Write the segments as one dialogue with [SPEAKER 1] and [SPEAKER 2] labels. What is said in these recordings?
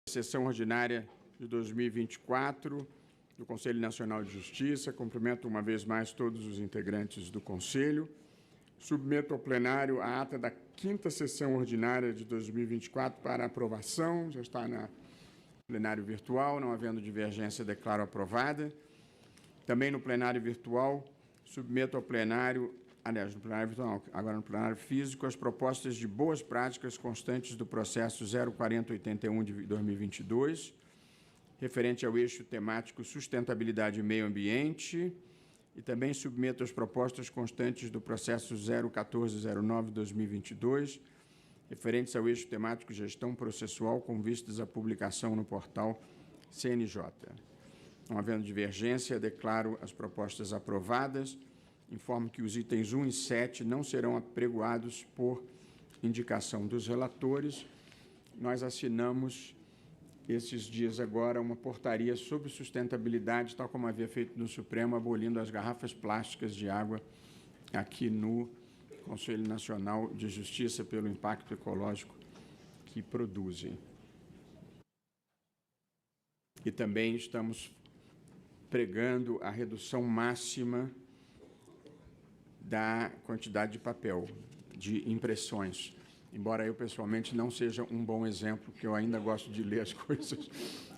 [SPEAKER 1] Sessão ordinária de 2024 do Conselho Nacional de Justiça. Cumprimento uma vez mais todos os integrantes do Conselho. Submeto ao plenário a ata da 5ª sessão ordinária de 2024 para aprovação. Já está no plenário virtual, não havendo divergência, declaro aprovada. Também no plenário virtual, submeto ao plenário, aliás, no plenário virtual, agora no plenário físico, as propostas de boas práticas constantes do processo 04081 de 2022, referente ao eixo temático sustentabilidade e meio ambiente, e também submeto as propostas constantes do processo 01409 de 2022, referentes ao eixo temático gestão processual com vistas à publicação no portal CNJ. Não havendo divergência, declaro as propostas aprovadas. Informo que os itens 1 e 7 não serão apregoados por indicação dos relatores. Nós assinamos, esses dias agora, uma portaria sobre sustentabilidade, tal como havia feito no Supremo, abolindo as garrafas plásticas de água aqui no Conselho Nacional de Justiça pelo impacto ecológico que produzem. E também estamos pregando a redução máxima da quantidade de papel, de impressões. Embora eu, pessoalmente, não seja um bom exemplo, porque eu ainda gosto de ler as coisas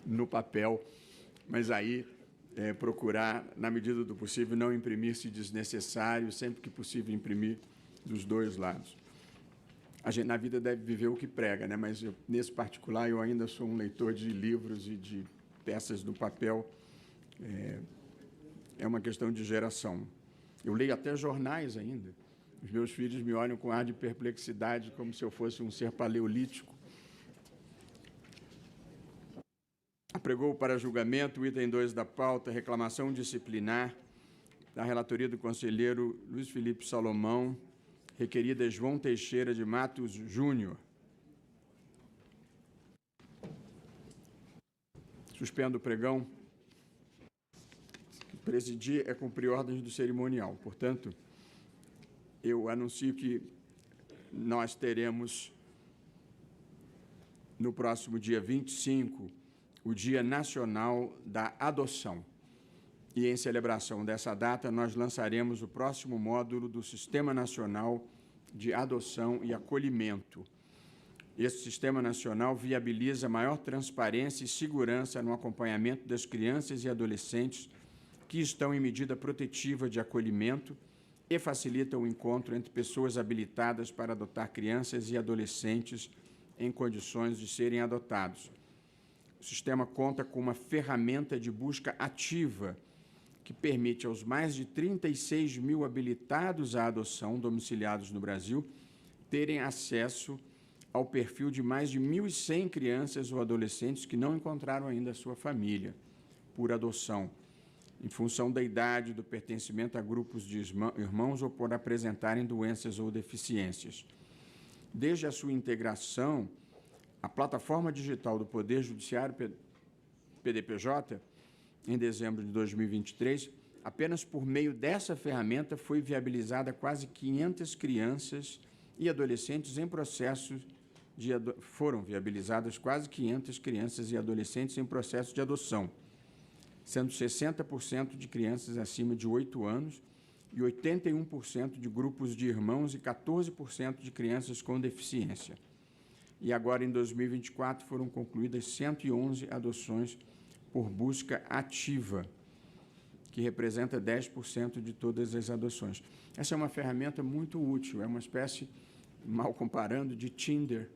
[SPEAKER 1] no papel, mas aí procurar, na medida do possível, não imprimir se desnecessário, sempre que possível imprimir dos dois lados. A gente, na vida, deve viver o que prega, né? Mas eu, nesse particular, eu ainda sou um leitor de livros e de peças do papel. É uma questão de geração. Eu leio até jornais ainda. Os meus filhos me olham com ar de perplexidade, como se eu fosse um ser paleolítico. Apregou para julgamento o item 2 da pauta, reclamação disciplinar da relatoria do conselheiro Luiz Felipe Salomão, requerida João Teixeira de Matos Júnior. Suspendo o pregão. Presidir é cumprir ordens do cerimonial. Portanto, eu anuncio que nós teremos, no próximo dia 25, o Dia Nacional da Adoção. E, em celebração dessa data, nós lançaremos o próximo módulo do Sistema Nacional de Adoção e Acolhimento. Esse Sistema Nacional viabiliza maior transparência e segurança no acompanhamento das crianças e adolescentes que estão em medida protetiva de acolhimento e facilita o encontro entre pessoas habilitadas para adotar crianças e adolescentes em condições de serem adotados. O sistema conta com uma ferramenta de busca ativa que permite aos mais de 36 mil habilitados à adoção domiciliados no Brasil terem acesso ao perfil de mais de 1.100 crianças ou adolescentes que não encontraram ainda a sua família por adoção, em função da idade, do pertencimento a grupos de irmãos ou por apresentarem doenças ou deficiências. Desde a sua integração, a plataforma digital do Poder Judiciário, PDPJ, em dezembro de 2023, apenas por meio dessa ferramenta foi viabilizada quase 500 crianças e adolescentes em processo de foram viabilizadas quase 500 crianças e adolescentes em processo de adoção, sendo 60% de crianças acima de 8 anos e 81% de grupos de irmãos e 14% de crianças com deficiência. E agora, em 2024, foram concluídas 111 adoções por busca ativa, que representa 10% de todas as adoções. Essa é uma ferramenta muito útil, é uma espécie, mal comparando, de Tinder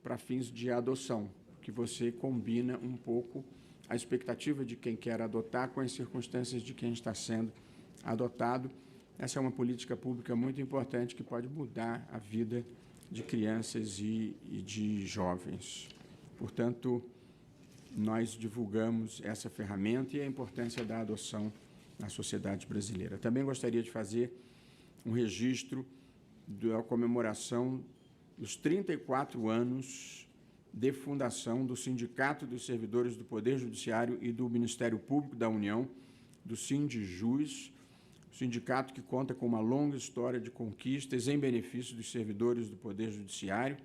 [SPEAKER 1] para fins de adoção, que você combina um pouco a expectativa de quem quer adotar com as circunstâncias de quem está sendo adotado. Essa é uma política pública muito importante que pode mudar a vida de crianças e de jovens. Portanto, nós divulgamos essa ferramenta e a importância da adoção na sociedade brasileira. Também gostaria de fazer um registro da comemoração dos 34 anos de fundação do Sindicato dos Servidores do Poder Judiciário e do Ministério Público da União, do Sindijus, sindicato que conta com uma longa história de conquistas em benefício dos servidores do Poder Judiciário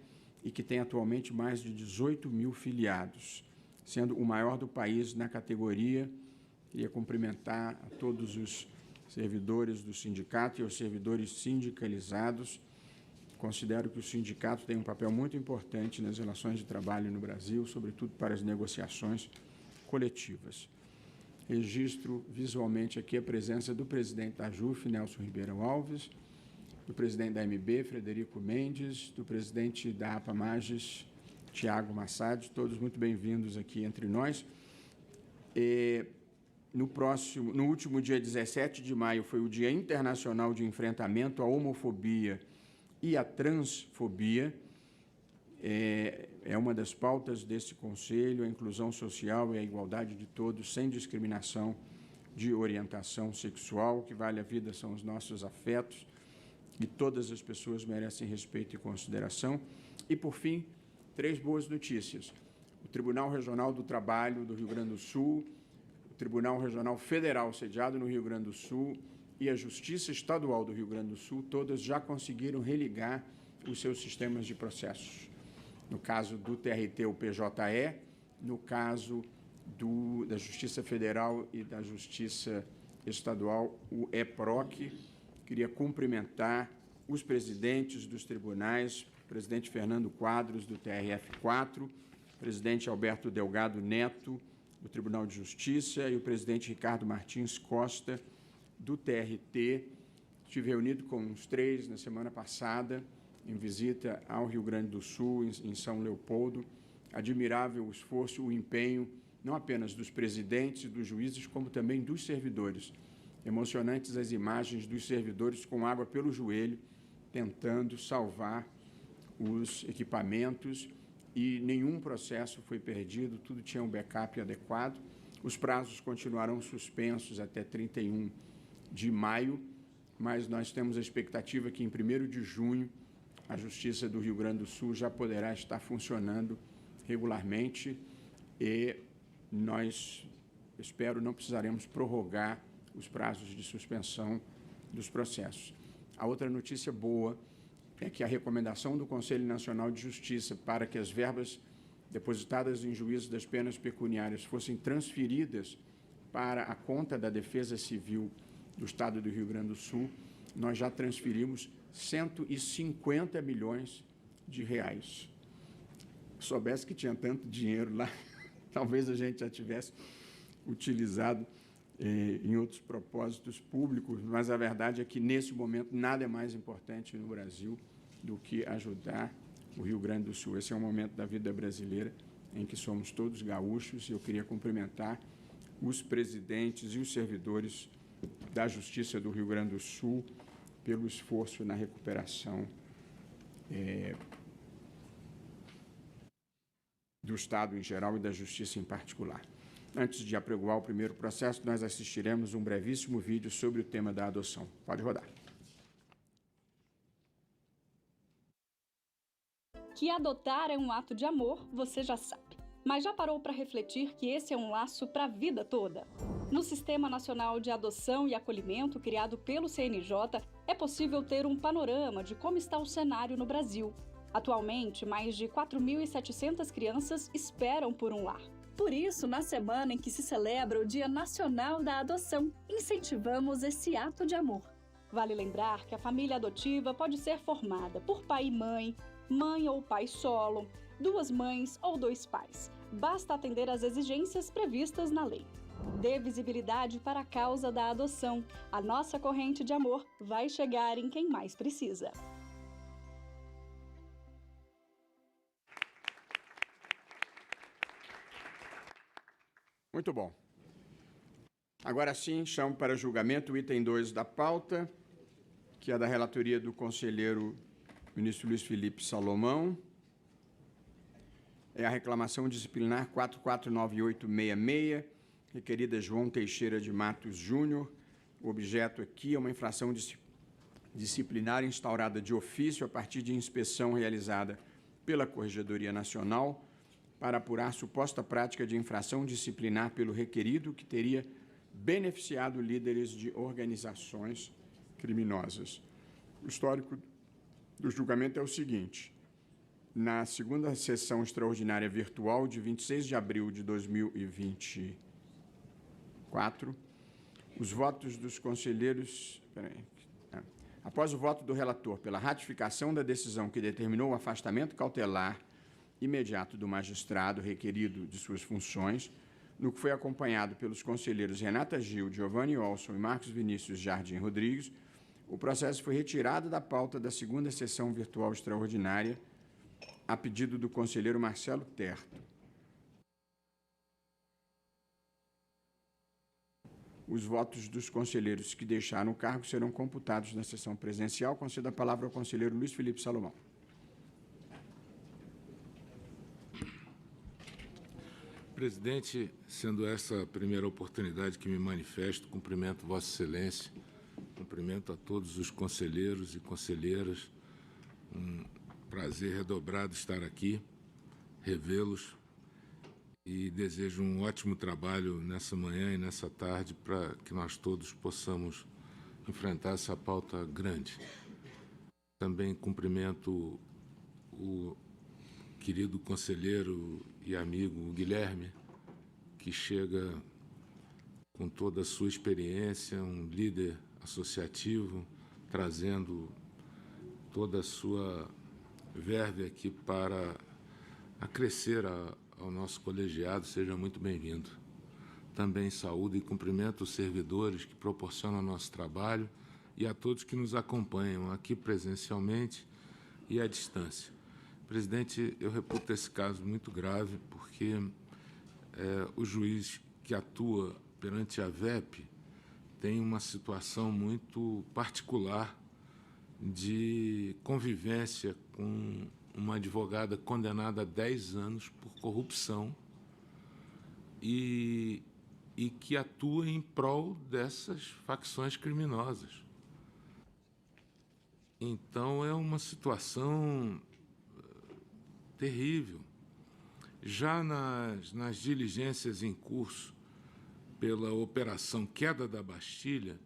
[SPEAKER 1] e que tem atualmente mais de 18 mil filiados. sendo o maior do país na categoria. Queria cumprimentar a todos os servidores do sindicato e aos servidores sindicalizados. Considero que o sindicato tem um papel muito importante nas relações de trabalho no Brasil, sobretudo para as negociações coletivas. Registro visualmente aqui a presença do presidente da JUF, Nelson Ribeiro Alves, do presidente da MB, Frederico Mendes, do presidente da APA-Mages, Tiago Massad, todos muito bem-vindos aqui entre nós. No último dia 17 de maio foi o Dia Internacional de Enfrentamento à Homofobia e à Transfobia. É uma das pautas desse Conselho, a inclusão social e a igualdade de todos, sem discriminação de orientação sexual. O que vale a vida são os nossos afetos e todas as pessoas merecem respeito e consideração. E, por fim, 3 boas notícias. O Tribunal Regional do Trabalho do Rio Grande do Sul, o Tribunal Regional Federal sediado no Rio Grande do Sul e a Justiça Estadual do Rio Grande do Sul, todas já conseguiram religar os seus sistemas de processos. No caso do TRT, o PJE, no caso da Justiça Federal e da Justiça Estadual, o EPROC. Queria cumprimentar os presidentes dos tribunais, o presidente Fernando Quadros, do TRF4, o presidente Alberto Delgado Neto, do Tribunal de Justiça, e o presidente Ricardo Martins Costa, do TRT. Estive reunido com os 3 na semana passada, em visita ao Rio Grande do Sul, em São Leopoldo. Admirável o esforço, o empenho, não apenas dos presidentes e dos juízes, como também dos servidores. Emocionantes as imagens dos servidores com água pelo joelho, tentando salvar os equipamentos, e nenhum processo foi perdido, tudo tinha um backup adequado. Os prazos continuarão suspensos até 31 de maio, mas nós temos a expectativa que em 1º de junho a Justiça do Rio Grande do Sul já poderá estar funcionando regularmente e nós, espero, não precisaremos prorrogar os prazos de suspensão dos processos. A outra notícia boa é que a recomendação do Conselho Nacional de Justiça para que as verbas depositadas em juízo das penas pecuniárias fossem transferidas para a conta da Defesa Civil do Estado do Rio Grande do Sul, nós já transferimos 150 milhões de reais. Se soubesse que tinha tanto dinheiro lá, talvez a gente já tivesse utilizado em outros propósitos públicos, mas a verdade é que, nesse momento, nada é mais importante no Brasil do que ajudar o Rio Grande do Sul. Esse é um momento da vida brasileira em que somos todos gaúchos, e eu queria cumprimentar os presidentes e os servidores da Justiça do Rio Grande do Sul pelo esforço na recuperação do Estado em geral e da Justiça em particular. Antes de apregoar o primeiro processo, nós assistiremos um brevíssimo vídeo sobre o tema da adoção. Pode rodar.
[SPEAKER 2] Que adotar é um ato de amor, você já sabe. Mas já parou para refletir que esse é um laço para a vida toda? No Sistema Nacional de Adoção e Acolhimento, criado pelo CNJ, é possível ter um panorama de como está o cenário no Brasil. Atualmente, mais de 4.700 crianças esperam por um lar. Por isso, na semana em que se celebra o Dia Nacional da Adoção, incentivamos esse ato de amor. Vale lembrar que a família adotiva pode ser formada por pai e mãe, mãe ou pai solo, 2 mães ou 2 pais. Basta atender às exigências previstas na lei. Dê visibilidade para a causa da adoção. A nossa corrente de amor vai chegar em quem mais precisa.
[SPEAKER 1] Muito bom. Agora sim, chamo para julgamento o item 2 da pauta, que é da relatoria do conselheiro ministro Luiz Felipe Salomão. É a reclamação disciplinar 449866, requerida João Teixeira de Matos Júnior. O objeto aqui é uma infração disciplinar instaurada de ofício a partir de inspeção realizada pela Corregedoria Nacional para apurar suposta prática de infração disciplinar pelo requerido que teria beneficiado líderes de organizações criminosas. O histórico do julgamento é o seguinte: Na segunda sessão extraordinária virtual de 26 de abril de 2024, os votos dos conselheiros... Após o voto do relator pela ratificação da decisão que determinou o afastamento cautelar imediato do magistrado requerido de suas funções, no que foi acompanhado pelos conselheiros Renata Gil, Giovanni Olson e Marcos Vinícius Jardim Rodrigues, o processo foi retirado da pauta da segunda sessão virtual extraordinária, a pedido do conselheiro Marcelo Terto. Os votos dos conselheiros que deixaram o cargo serão computados na sessão presencial. Concedo a palavra ao conselheiro Luiz Felipe Salomão.
[SPEAKER 3] Presidente, sendo essa a primeira oportunidade que me manifesto, cumprimento Vossa Excelência, cumprimento a todos os conselheiros e conselheiras. Um prazer redobrado estar aqui, revê-los, e desejo um ótimo trabalho nessa manhã e nessa tarde para que nós todos possamos enfrentar essa pauta grande. Também cumprimento o querido conselheiro e amigo Guilherme, que chega com toda a sua experiência, um líder associativo, trazendo toda a sua verve aqui para acrescer ao nosso colegiado. Seja muito bem-vindo. Também saúdo e cumprimento os servidores que proporcionam o nosso trabalho e a todos que nos acompanham aqui presencialmente e à distância. Presidente, eu reputo esse caso muito grave porque o juiz que atua perante a VEP tem uma situação muito particular de convivência com uma advogada condenada a 10 anos por corrupção e que atua em prol dessas facções criminosas. Então, é uma situação terrível. Já nas diligências em curso pela Operação Queda da Bastilha,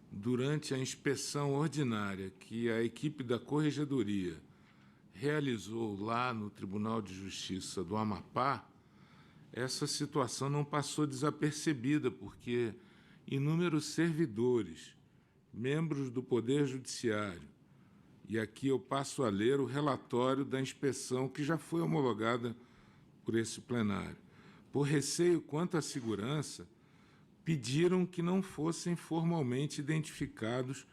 [SPEAKER 3] durante a inspeção ordinária que a equipe da Corregedoria realizou lá no Tribunal de Justiça do Amapá, essa situação não passou desapercebida, porque inúmeros servidores, membros do Poder Judiciário, e aqui eu passo a ler o relatório da inspeção que já foi homologada por esse plenário, por receio quanto à segurança, pediram que não fossem formalmente identificados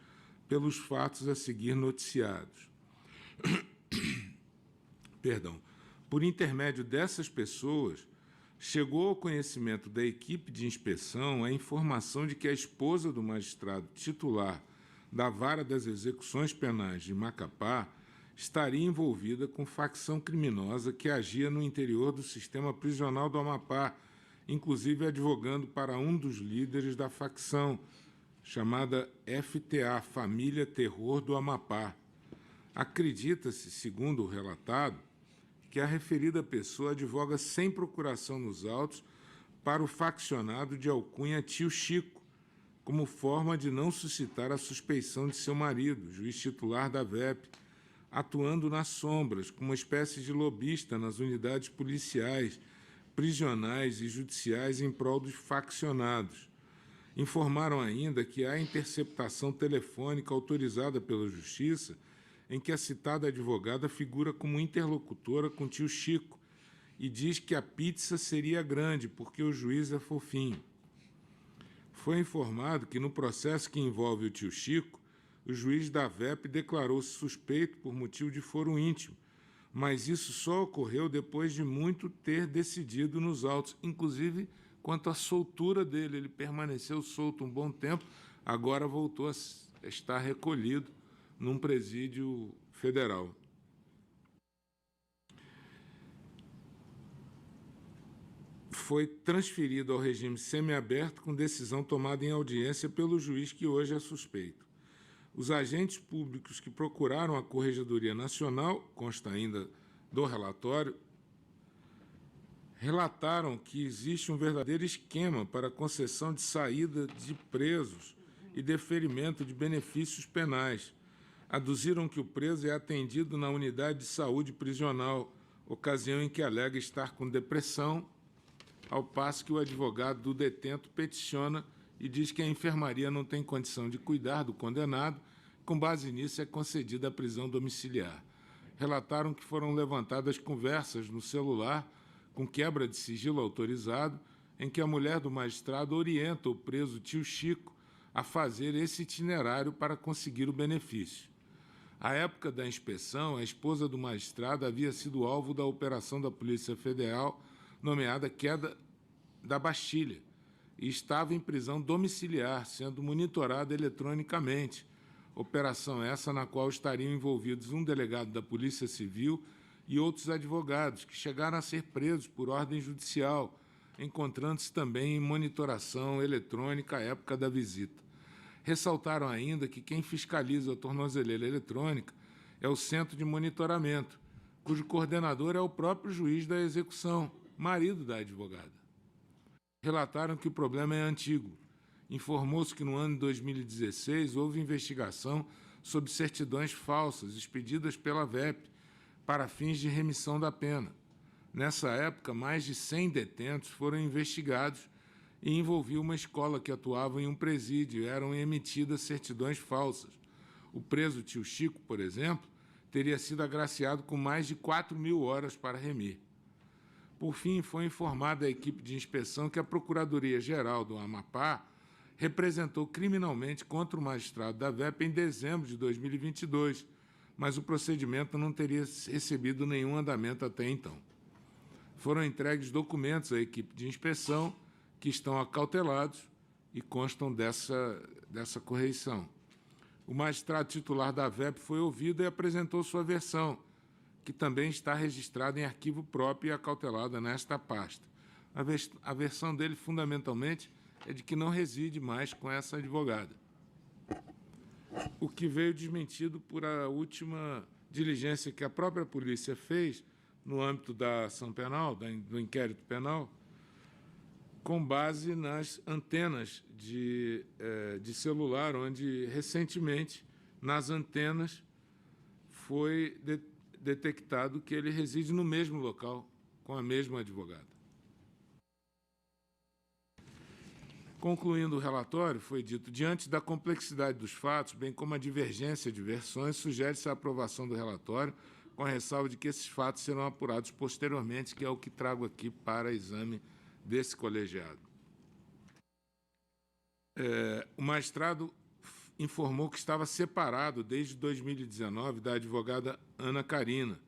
[SPEAKER 3] pelos fatos a seguir noticiados. Perdão. Por intermédio dessas pessoas, chegou ao conhecimento da equipe de inspeção a informação de que a esposa do magistrado titular da Vara das Execuções Penais de Macapá estaria envolvida com facção criminosa que agia no interior do sistema prisional do Amapá, inclusive advogando para um dos líderes da facção, chamada FTA, Família Terror do Amapá. Acredita-se, segundo o relatado, que a referida pessoa advoga sem procuração nos autos para o faccionado de alcunha Tio Chico, como forma de não suscitar a suspeição de seu marido, juiz titular da VEP, atuando nas sombras, como uma espécie de lobista nas unidades policiais, prisionais e judiciais em prol dos faccionados. Informaram ainda que há interceptação telefônica autorizada pela Justiça, em que a citada advogada figura como interlocutora com Tio Chico e diz que a pizza seria grande porque o juiz é fofinho. Foi informado que, no processo que envolve o Tio Chico, o juiz da VEP declarou-se suspeito por motivo de foro íntimo, mas isso só ocorreu depois de muito ter decidido nos autos, inclusive quanto à soltura dele. Ele permaneceu solto um bom tempo, agora voltou a estar recolhido num presídio federal. Foi transferido ao regime semiaberto com decisão tomada em audiência pelo juiz que hoje é suspeito. Os agentes públicos que procuraram a Corregedoria Nacional, consta ainda do relatório, relataram que existe um verdadeiro esquema para a concessão de saída de presos e deferimento de benefícios penais, aduziram que o preso é atendido na unidade de saúde prisional, ocasião em que alega estar com depressão, ao passo que o advogado do detento peticiona e diz que a enfermaria não tem condição de cuidar do condenado, com base nisso é concedida a prisão domiciliar. Relataram que foram levantadas conversas no celular com quebra de sigilo autorizado, em que a mulher do magistrado orienta o preso tio Chico a fazer esse itinerário para conseguir o benefício. À época da inspeção, a esposa do magistrado havia sido alvo da operação da Polícia Federal, nomeada Queda da Bastilha, e estava em prisão domiciliar, sendo monitorada eletronicamente. Operação essa na qual estariam envolvidos um delegado da Polícia Civil e outros advogados, que chegaram a ser presos por ordem judicial, encontrando-se também em monitoração eletrônica à época da visita. Ressaltaram ainda que quem fiscaliza a tornozeleira eletrônica é o Centro de Monitoramento, cujo coordenador é o próprio juiz da execução, marido da advogada. Relataram que o problema é antigo. Informou-se que no ano de 2016 houve investigação sobre certidões falsas expedidas pela VEP para fins de remissão da pena. Nessa época, mais de 100 detentos foram investigados e envolvia uma escola que atuava em um presídio e eram emitidas certidões falsas. O preso tio Chico, por exemplo, teria sido agraciado com mais de 4.000 horas para remir. Por fim, foi informada a equipe de inspeção que a Procuradoria-Geral do Amapá representou criminalmente contra o magistrado da VEP em dezembro de 2022, mas o procedimento não teria recebido nenhum andamento até então. Foram entregues documentos à equipe de inspeção que estão acautelados e constam dessa correição. O magistrado titular da VEP foi ouvido e apresentou sua versão, que também está registrada em arquivo próprio e acautelada nesta pasta. A versão dele, fundamentalmente, é de que não reside mais com essa advogada, o que veio desmentido por a última diligência que a própria polícia fez no âmbito da ação penal, do inquérito penal, com base nas antenas de celular, onde, recentemente, nas antenas, foi detectado que ele reside no mesmo local, com a mesma advogada. Concluindo o relatório, foi dito, diante da complexidade dos fatos, bem como a divergência de versões, sugere-se a aprovação do relatório, com a ressalva de que esses fatos serão apurados posteriormente, que é o que trago aqui para exame desse colegiado. O magistrado informou que estava separado desde 2019 da advogada Ana Carina.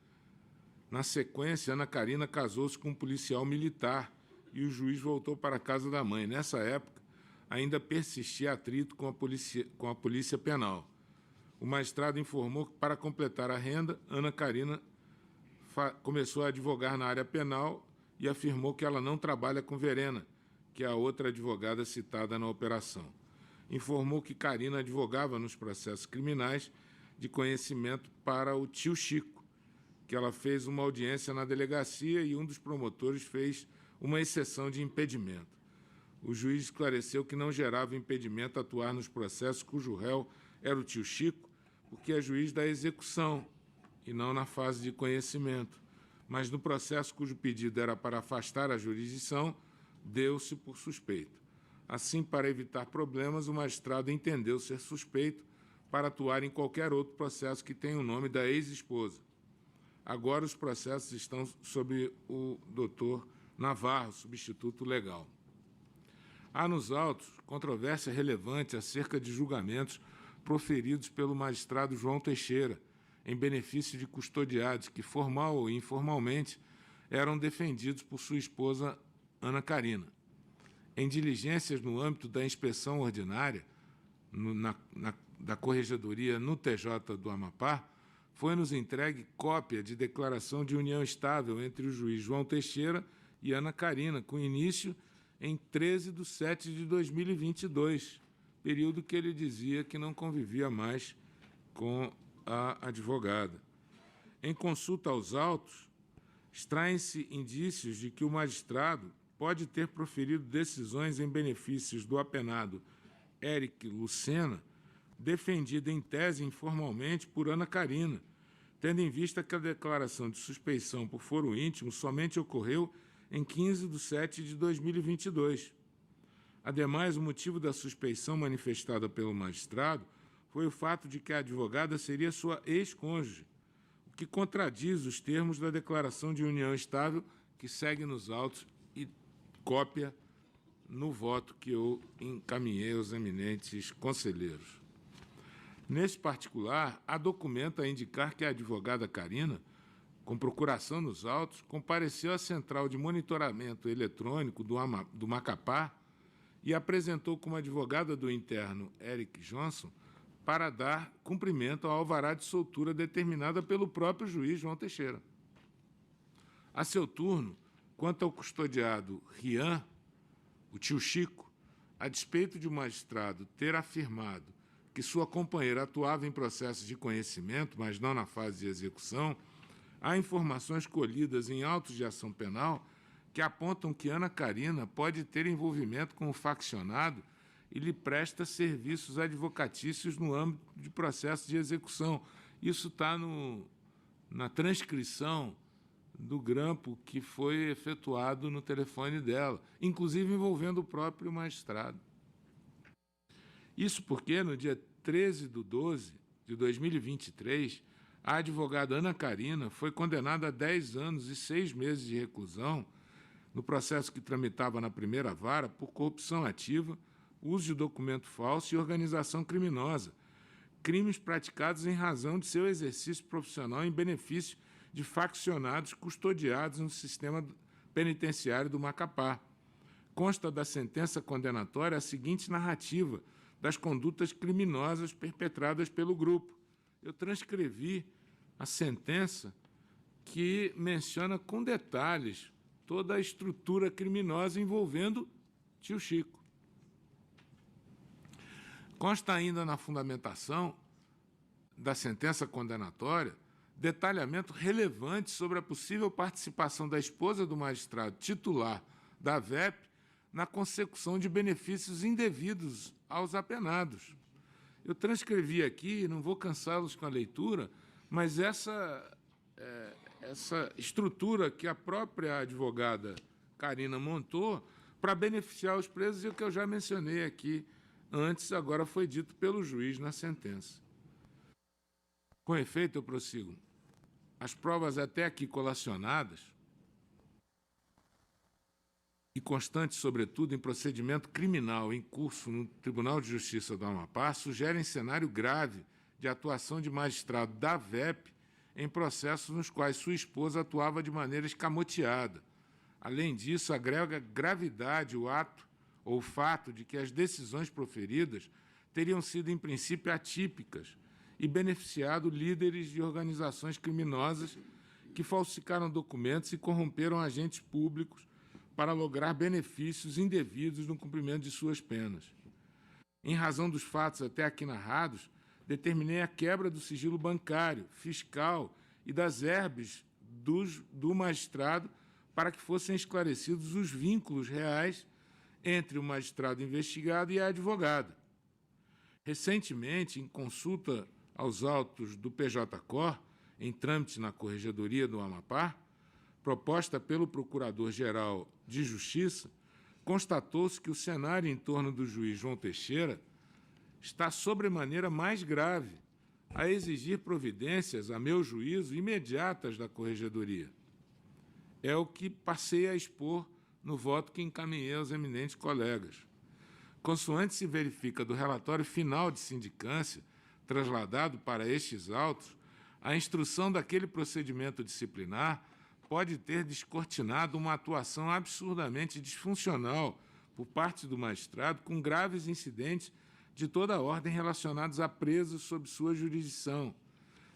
[SPEAKER 3] Na sequência, Ana Carina casou-se com um policial militar e o juiz voltou para a casa da mãe. Nessa época, ainda persistia atrito com a polícia penal. O magistrado informou que, para completar a renda, Ana Carina começou a advogar na área penal e afirmou que ela não trabalha com Verena, que é a outra advogada citada na operação. Informou que Carina advogava nos processos criminais de conhecimento para o tio Chico, que ela fez uma audiência na delegacia e um dos promotores fez uma exceção de impedimento. O juiz esclareceu que não gerava impedimento atuar nos processos cujo réu era o tio Chico, porque é juiz da execução e não na fase de conhecimento. Mas no processo cujo pedido era para afastar a jurisdição, deu-se por suspeito. Assim, para evitar problemas, o magistrado entendeu ser suspeito para atuar em qualquer outro processo que tenha o nome da ex-esposa. Agora, os processos estão sob o doutor Navarro, substituto legal. Há nos autos controvérsia relevante acerca de julgamentos proferidos pelo magistrado João Teixeira, em benefício de custodiados que, formal ou informalmente, eram defendidos por sua esposa Ana Carina. Em diligências no âmbito da inspeção ordinária da Corregedoria no TJ do Amapá, foi-nos entregue cópia de declaração de união estável entre o juiz João Teixeira e Ana Carina, com início em 13 de setembro de 2022, período que ele dizia que não convivia mais com a advogada. Em consulta aos autos, extraem-se indícios de que o magistrado pode ter proferido decisões em benefícios do apenado Éric Lucena defendida em tese informalmente por Ana Carina, tendo em vista que a declaração de suspeição por foro íntimo somente ocorreu em 15 de setembro de 2022. Ademais, o motivo da suspeição manifestada pelo magistrado foi o fato de que a advogada seria sua ex-cônjuge, o que contradiz os termos da declaração de união estável que segue nos autos e cópia no voto que eu encaminhei aos eminentes conselheiros. Nesse particular, há documento a indicar que a advogada Carina, com procuração nos autos, compareceu à central de monitoramento eletrônico do Macapá e apresentou como advogada do interno Eric Johnson para dar cumprimento ao alvará de soltura determinada pelo próprio juiz João Teixeira. A seu turno, quanto ao custodiado Rian, o tio Chico, a despeito de o magistrado ter afirmado que sua companheira atuava em processo de conhecimento, mas não na fase de execução, há informações colhidas em autos de ação penal que apontam que Ana Carina pode ter envolvimento com o faccionado e lhe presta serviços advocatícios no âmbito de processo de execução. Isso está na transcrição do grampo que foi efetuado no telefone dela, inclusive envolvendo o próprio magistrado. Isso porque, no dia 13 de 12 de 2023, a advogada Ana Carina foi condenada a 10 anos e 6 meses de reclusão no processo que tramitava na primeira vara por corrupção ativa, uso de documento falso e organização criminosa, crimes praticados em razão de seu exercício profissional em benefício de faccionados custodiados no sistema penitenciário do Macapá. Consta da sentença condenatória a seguinte narrativa das condutas criminosas perpetradas pelo grupo. Eu transcrevi a sentença que menciona com detalhes toda a estrutura criminosa envolvendo tio Chico. Consta ainda na fundamentação da sentença condenatória detalhamento relevante sobre a possível participação da esposa do magistrado titular da VEP na consecução de benefícios indevidos aos apenados. Eu transcrevi aqui, não vou cansá-los com a leitura, mas essa estrutura que a própria advogada Carina montou para beneficiar os presos e o que eu já mencionei aqui antes, agora foi dito pelo juiz na sentença. Com efeito, eu prossigo. As provas até aqui colacionadas e constantes, sobretudo, em procedimento criminal em curso no Tribunal de Justiça do Amapá, sugerem cenário grave de atuação de magistrado da VEP em processos nos quais sua esposa atuava de maneira escamoteada. Além disso, agrega gravidade o ato ou o fato de que as decisões proferidas teriam sido, em princípio, atípicas e beneficiado líderes de organizações criminosas que falsificaram documentos e corromperam agentes públicos para lograr benefícios indevidos no cumprimento de suas penas. Em razão dos fatos até aqui narrados, determinei a quebra do sigilo bancário, fiscal e das herbes do magistrado para que fossem esclarecidos os vínculos reais entre o magistrado investigado e a advogada. Recentemente, em consulta aos autos do PJ-COR, em trâmite na Corregedoria do Amapá, proposta pelo Procurador-Geral de Justiça, constatou-se que o cenário em torno do juiz João Teixeira está sobremaneira mais grave, a exigir providências, a meu juízo, imediatas da Corregedoria. É o que passei a expor no voto que encaminhei aos eminentes colegas. Consoante se verifica do relatório final de sindicância, trasladado para estes autos, a instrução daquele procedimento disciplinar pode ter descortinado uma atuação absurdamente disfuncional por parte do magistrado, com graves incidentes de toda a ordem relacionados a presos sob sua jurisdição.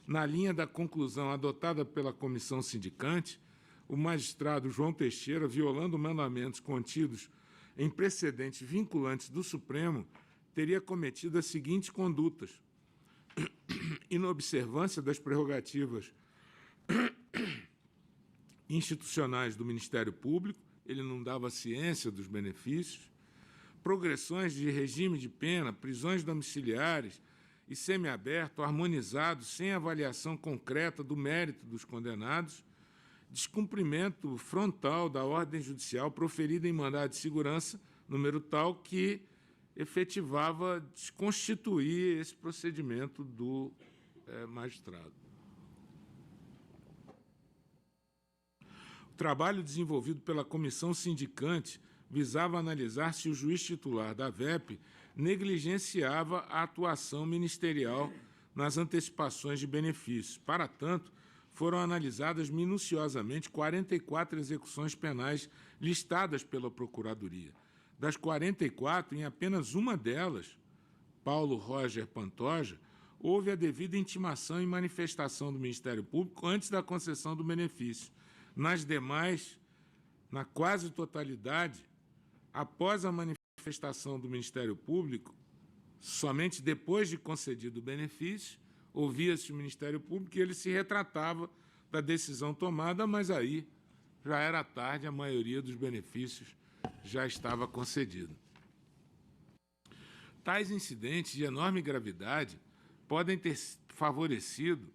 [SPEAKER 3] Na linha da conclusão adotada pela comissão sindicante, o magistrado João Teixeira, violando mandamentos contidos em precedentes vinculantes do Supremo, teria cometido as seguintes condutas: inobservância das prerrogativas institucionais do Ministério Público, ele não dava ciência dos benefícios, progressões de regime de pena, prisões domiciliares e semiaberto, harmonizado, sem avaliação concreta do mérito dos condenados, descumprimento frontal da ordem judicial proferida em mandado de segurança, número tal que efetivava desconstituir esse procedimento do magistrado. O trabalho desenvolvido pela comissão sindicante visava analisar se o juiz titular da VEP negligenciava a atuação ministerial nas antecipações de benefícios. Para tanto, foram analisadas minuciosamente 44 execuções penais listadas pela Procuradoria. Das 44, em apenas uma delas, Paulo Roger Pantoja, houve a devida intimação e manifestação do Ministério Público antes da concessão do benefício. Nas demais, na quase totalidade, após a manifestação do Ministério Público, somente depois de concedido o benefício, ouvia-se o Ministério Público e ele se retratava da decisão tomada, mas aí já era tarde, a maioria dos benefícios já estava concedida. Tais incidentes de enorme gravidade podem ter favorecido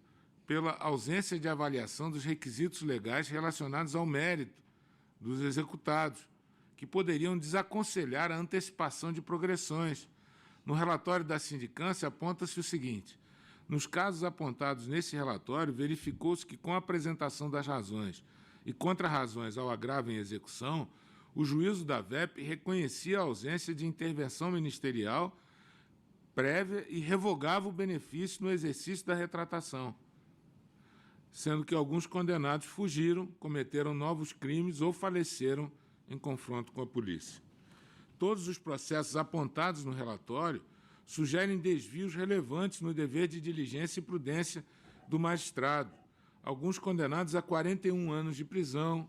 [SPEAKER 3] pela ausência de avaliação dos requisitos legais relacionados ao mérito dos executados, que poderiam desaconselhar a antecipação de progressões. No relatório da sindicância, aponta-se o seguinte: nos casos apontados nesse relatório, verificou-se que, com a apresentação das razões e contra-razões ao agravo em execução, o juízo da VEP reconhecia a ausência de intervenção ministerial prévia e revogava o benefício no exercício da retratação, sendo que alguns condenados fugiram, cometeram novos crimes ou faleceram em confronto com a polícia. Todos os processos apontados no relatório sugerem desvios relevantes no dever de diligência e prudência do magistrado. Alguns condenados a 41 anos de prisão,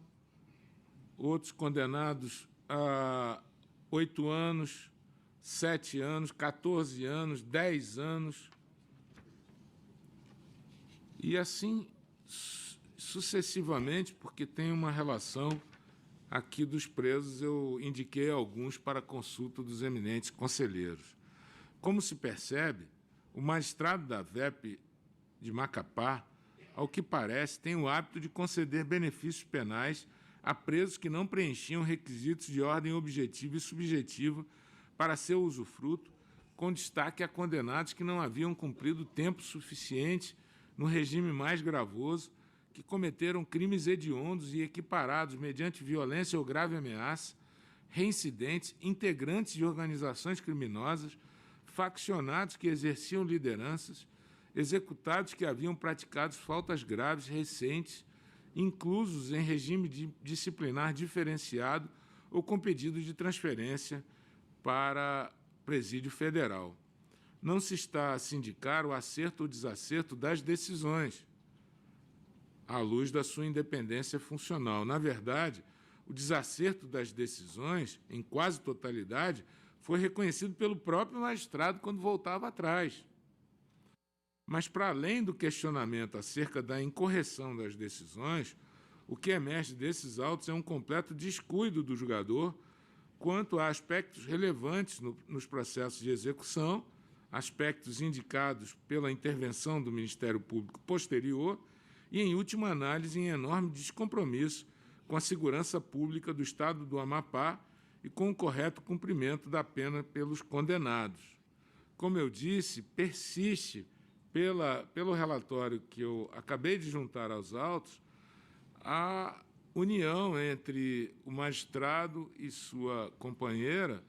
[SPEAKER 3] outros condenados a 8 anos, 7 anos, 14 anos, 10 anos. E assim sucessivamente, porque tem uma relação aqui dos presos, eu indiquei alguns para consulta dos eminentes conselheiros. Como se percebe, o magistrado da VEP de Macapá, ao que parece, tem o hábito de conceder benefícios penais a presos que não preenchiam requisitos de ordem objetiva e subjetiva para seu usufruto, com destaque a condenados que não haviam cumprido tempo suficiente no regime mais gravoso, que cometeram crimes hediondos e equiparados mediante violência ou grave ameaça, reincidentes, integrantes de organizações criminosas, faccionados que exerciam lideranças, executados que haviam praticado faltas graves recentes, inclusos em regime disciplinar diferenciado ou com pedido de transferência para presídio federal. Não se está a sindicar o acerto ou desacerto das decisões, à luz da sua independência funcional. Na verdade, o desacerto das decisões, em quase totalidade, foi reconhecido pelo próprio magistrado quando voltava atrás. Mas, para além do questionamento acerca da incorreção das decisões, o que emerge desses autos é um completo descuido do julgador quanto a aspectos relevantes nos processos de execução, aspectos indicados pela intervenção do Ministério Público posterior e, em última análise, em enorme descompromisso com a segurança pública do Estado do Amapá e com o correto cumprimento da pena pelos condenados. Como eu disse, persiste, pelo relatório que eu acabei de juntar aos autos, a união entre o magistrado e sua companheira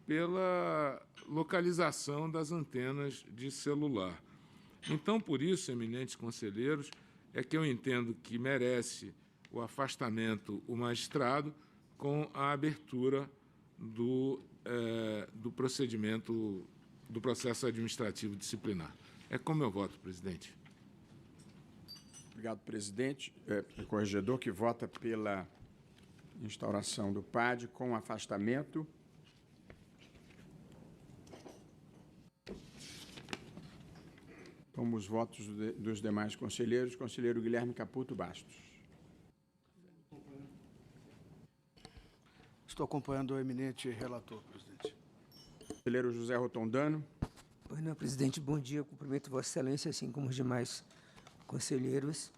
[SPEAKER 3] pela localização das antenas de celular. Então, por isso, eminentes conselheiros, é que eu entendo que merece o afastamento o magistrado com a abertura do procedimento, do processo administrativo disciplinar. É como eu voto, presidente.
[SPEAKER 1] Obrigado, presidente. Corregedor que vota pela instauração do PAD com afastamento. Como os votos dos demais conselheiros, conselheiro Guilherme Caputo Bastos.
[SPEAKER 4] Estou acompanhando o eminente relator, presidente.
[SPEAKER 1] Conselheiro José Rotondano.
[SPEAKER 4] Pois não, presidente, bom dia. Eu cumprimento Vossa Excelência, assim como os demais conselheiros.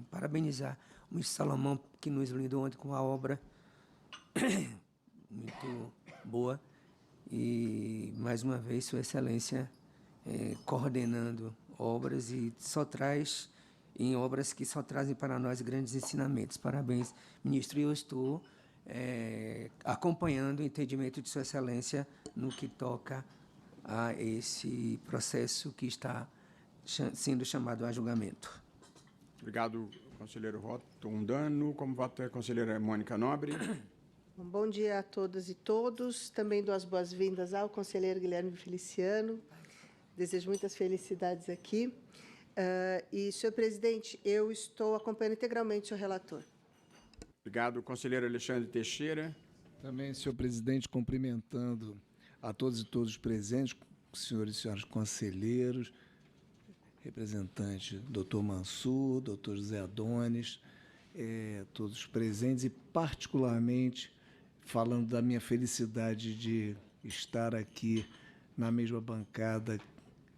[SPEAKER 4] Parabenizar o ministro Salomão, que nos lindou ontem com a obra muito boa. E, mais uma vez, Sua Excelência coordenando obras e só traz em obras que só trazem para nós grandes ensinamentos. Parabéns, ministro. E eu estou acompanhando o entendimento de Sua Excelência no que toca a esse processo que está sendo chamado a julgamento.
[SPEAKER 1] Obrigado, conselheiro Rotondano. Como voto a conselheira Mônica Nobre.
[SPEAKER 5] Bom dia a todas e todos. Também dou as boas-vindas ao conselheiro Guilherme Feliciano. Desejo muitas felicidades aqui. E, senhor presidente, eu estou acompanhando integralmente o senhor relator.
[SPEAKER 1] Obrigado, conselheiro Alexandre Teixeira.
[SPEAKER 6] Também, senhor presidente, cumprimentando a todos e todos presentes, senhores e senhoras conselheiros, representante doutor Mansur, doutor José Adonis, todos os presentes, e particularmente falando da minha felicidade de estar aqui na mesma bancada,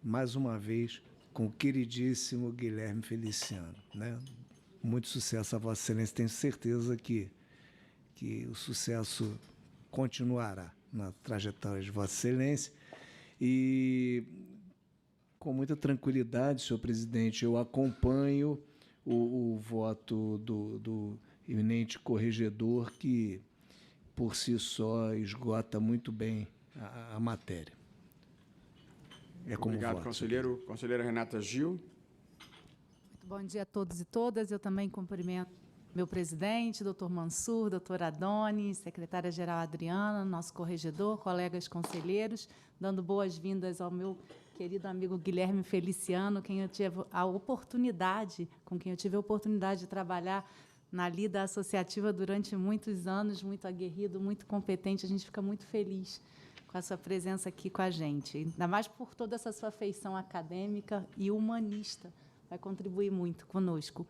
[SPEAKER 6] mais uma vez, com o queridíssimo Guilherme Feliciano, né? Muito sucesso a Vossa Excelência, tenho certeza que o sucesso continuará na trajetória de Vossa Excelência. E, com muita tranquilidade, senhor presidente, eu acompanho o voto do eminente corregedor, que, por si só, esgota muito bem a matéria.
[SPEAKER 1] Obrigado, conselheiro. Conselheira Renata Gil.
[SPEAKER 7] Muito bom dia a todos e todas. Eu também cumprimento meu presidente, doutor Mansur, doutor Adonis, secretária-geral Adriana, nosso corregedor, colegas conselheiros, dando boas-vindas ao meu querido amigo Guilherme Feliciano, com quem eu tive a oportunidade de trabalhar na lida associativa durante muitos anos, muito aguerrido, muito competente. A gente fica muito feliz com a sua presença aqui com a gente, ainda mais por toda essa sua feição acadêmica e humanista. Vai contribuir muito conosco.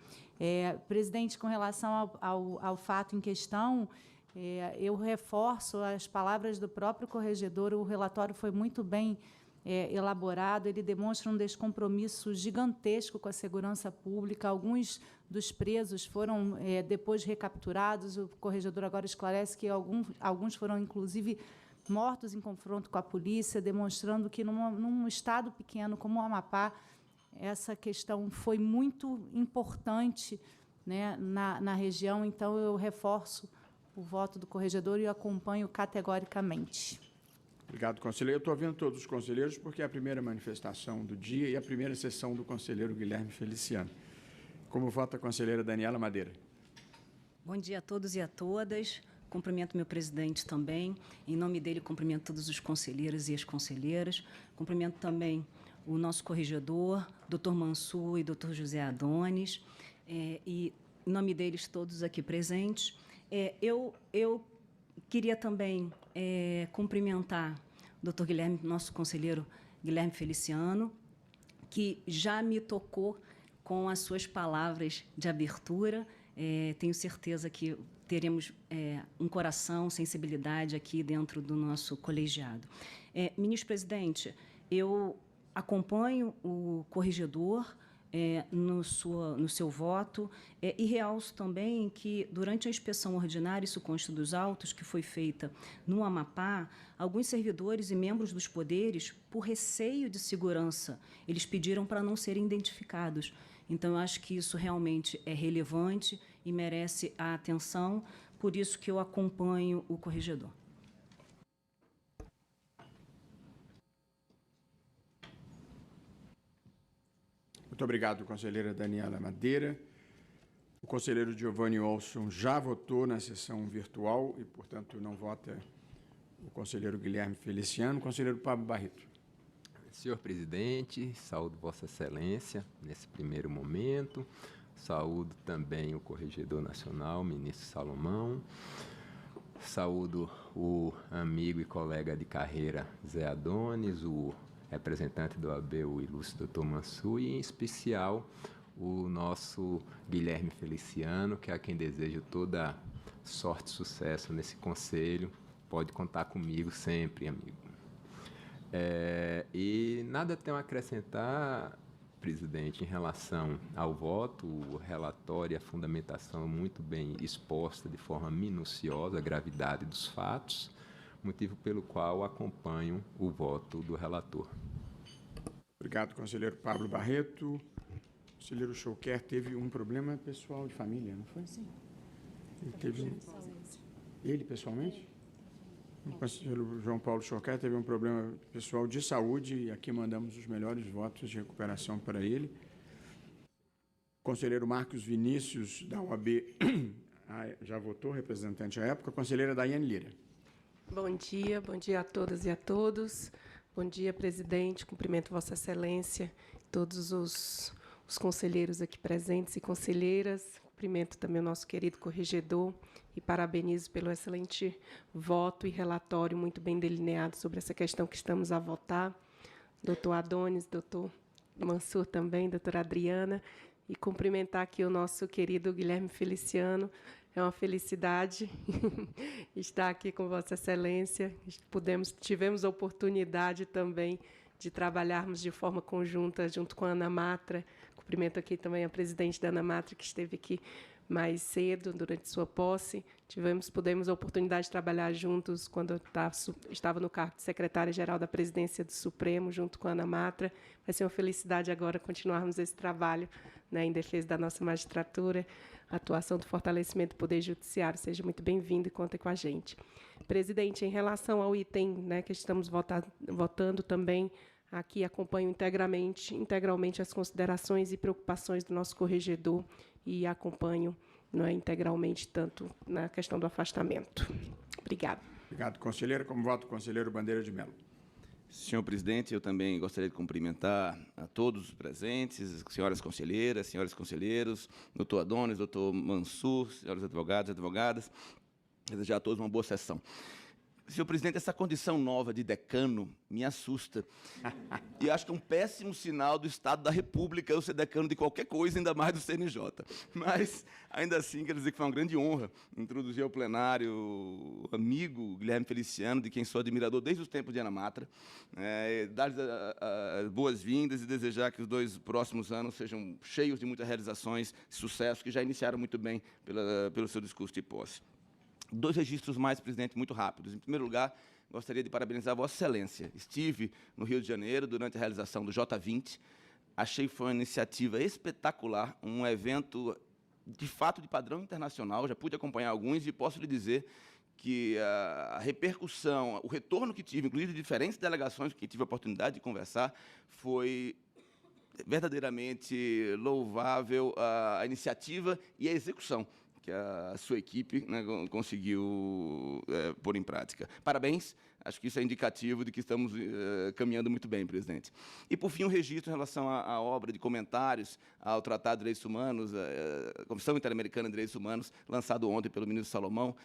[SPEAKER 7] Presidente, com relação ao fato em questão, eu reforço as palavras do próprio corregedor. O relatório foi muito bem elaborado, ele demonstra um descompromisso gigantesco com a segurança pública. Alguns dos presos foram depois recapturados. O corregedor agora esclarece que alguns foram, inclusive, mortos em confronto com a polícia, demonstrando que, num estado pequeno como o Amapá, essa questão foi muito importante, né, na região. Então, eu reforço o voto do corregedor e acompanho categoricamente.
[SPEAKER 1] Obrigado, conselheiro. Eu estou ouvindo todos os conselheiros, porque é a primeira manifestação do dia e a primeira sessão do conselheiro Guilherme Feliciano. Como vota a conselheira Daniela Madeira?
[SPEAKER 8] Bom dia a todos e a todas. Cumprimento meu presidente também. Em nome dele, cumprimento todos os conselheiros e as conselheiras. Cumprimento também o nosso corregedor, doutor Mansur e doutor José Adonis, e em nome deles todos aqui presentes. Eu queria também cumprimentar o doutor Guilherme, nosso conselheiro Guilherme Feliciano, que já me tocou com as suas palavras de abertura. Tenho certeza que teremos um coração, sensibilidade aqui dentro do nosso colegiado. Ministro presidente, eu acompanho o corregedor no seu voto e realço também que, durante a inspeção ordinária, isso consta dos autos, que foi feita no Amapá, alguns servidores e membros dos poderes, por receio de segurança, eles pediram para não serem identificados. Então, eu acho que isso realmente é relevante e merece a atenção, por isso que eu acompanho o corregedor.
[SPEAKER 1] Muito obrigado, conselheira Daniela Madeira. O conselheiro Giovanni Olson já votou na sessão virtual e, portanto, não vota o conselheiro Guilherme Feliciano. Conselheiro Pablo Barreto.
[SPEAKER 9] Senhor presidente, saúdo Vossa Excelência nesse primeiro momento. Saúdo também o corregedor nacional, ministro Salomão. Saúdo o amigo e colega de carreira Zé Adonis, o representante do AB, o ilustre doutor Mansur, e, em especial, o nosso Guilherme Feliciano, que é a quem desejo toda sorte e sucesso nesse conselho. Pode contar comigo sempre, amigo. E nada tenho a acrescentar, presidente, em relação ao voto. O relatório e a fundamentação muito bem exposta de forma minuciosa, a gravidade dos fatos, motivo pelo qual acompanho o voto do relator.
[SPEAKER 1] Obrigado, conselheiro Pablo Barreto. O conselheiro Chouquer teve um problema pessoal de família, não foi? Sim. Ele pessoalmente? O conselheiro João Paulo Chouquer teve um problema pessoal de saúde e aqui mandamos os melhores votos de recuperação para ele. Conselheiro Marcos Vinícius, da OAB, já votou, representante à época. Conselheira Daiane Lira.
[SPEAKER 10] Bom dia a todas e a todos. Bom dia, presidente. Cumprimento Vossa Excelência, todos os conselheiros aqui presentes e conselheiras. Cumprimento também o nosso querido corregedor e parabenizo pelo excelente voto e relatório muito bem delineado sobre essa questão que estamos a votar. Doutor Adonis, doutor Mansur também, doutora Adriana, e cumprimentar aqui o nosso querido Guilherme Feliciano. É uma felicidade estar aqui com Vossa Excelência. Tivemos a oportunidade também de trabalharmos de forma conjunta junto com a Ana Matra. Cumprimento aqui também a presidente da Ana Matra, que esteve aqui mais cedo, durante sua posse. Pudemos a oportunidade de trabalhar juntos quando eu estava no cargo de secretária-geral da Presidência do Supremo, junto com a Ana Matra. Vai ser uma felicidade agora continuarmos esse trabalho, né, em defesa da nossa magistratura, a atuação do fortalecimento do Poder Judiciário. Seja muito bem-vindo e conta com a gente. Presidente, em relação ao item, né, que estamos votando também, aqui acompanho integralmente as considerações e preocupações do nosso corregedor e acompanho, não é, integralmente, tanto na questão do afastamento. Obrigada.
[SPEAKER 1] Obrigado, conselheira. Como voto, conselheiro Bandeira de Mello.
[SPEAKER 11] Senhor presidente, eu também gostaria de cumprimentar a todos os presentes, senhoras conselheiras, senhores conselheiros, doutor Adonis, doutor Mansur, senhores advogados e advogadas, desejar a todos uma boa sessão. Senhor presidente, essa condição nova de decano me assusta. E acho que é um péssimo sinal do Estado da República eu ser decano de qualquer coisa, ainda mais do CNJ. Mas, ainda assim, quero dizer que foi uma grande honra introduzir ao plenário o amigo Guilherme Feliciano, de quem sou admirador desde os tempos de Ana Matra, dar-lhes as boas-vindas e desejar que os 2 próximos anos sejam cheios de muitas realizações, sucesso, que já iniciaram muito bem pelo seu discurso de posse. 2 registros mais, presidente, muito rápidos. Em primeiro lugar, gostaria de parabenizar Vossa Excelência. Estive no Rio de Janeiro durante a realização do J20. Achei que foi uma iniciativa espetacular, um evento, de fato, de padrão internacional. Já pude acompanhar alguns e posso lhe dizer que a repercussão, o retorno que tive, inclusive de diferentes delegações que tive a oportunidade de conversar, foi verdadeiramente louvável a iniciativa e a execução que a sua equipe, né, conseguiu pôr em prática. Parabéns, acho que isso é indicativo de que estamos caminhando muito bem, presidente. E, por fim, um registro em relação à obra de comentários ao Tratado de Direitos Humanos, a Comissão Interamericana de Direitos Humanos, lançado ontem pelo ministro Salomão,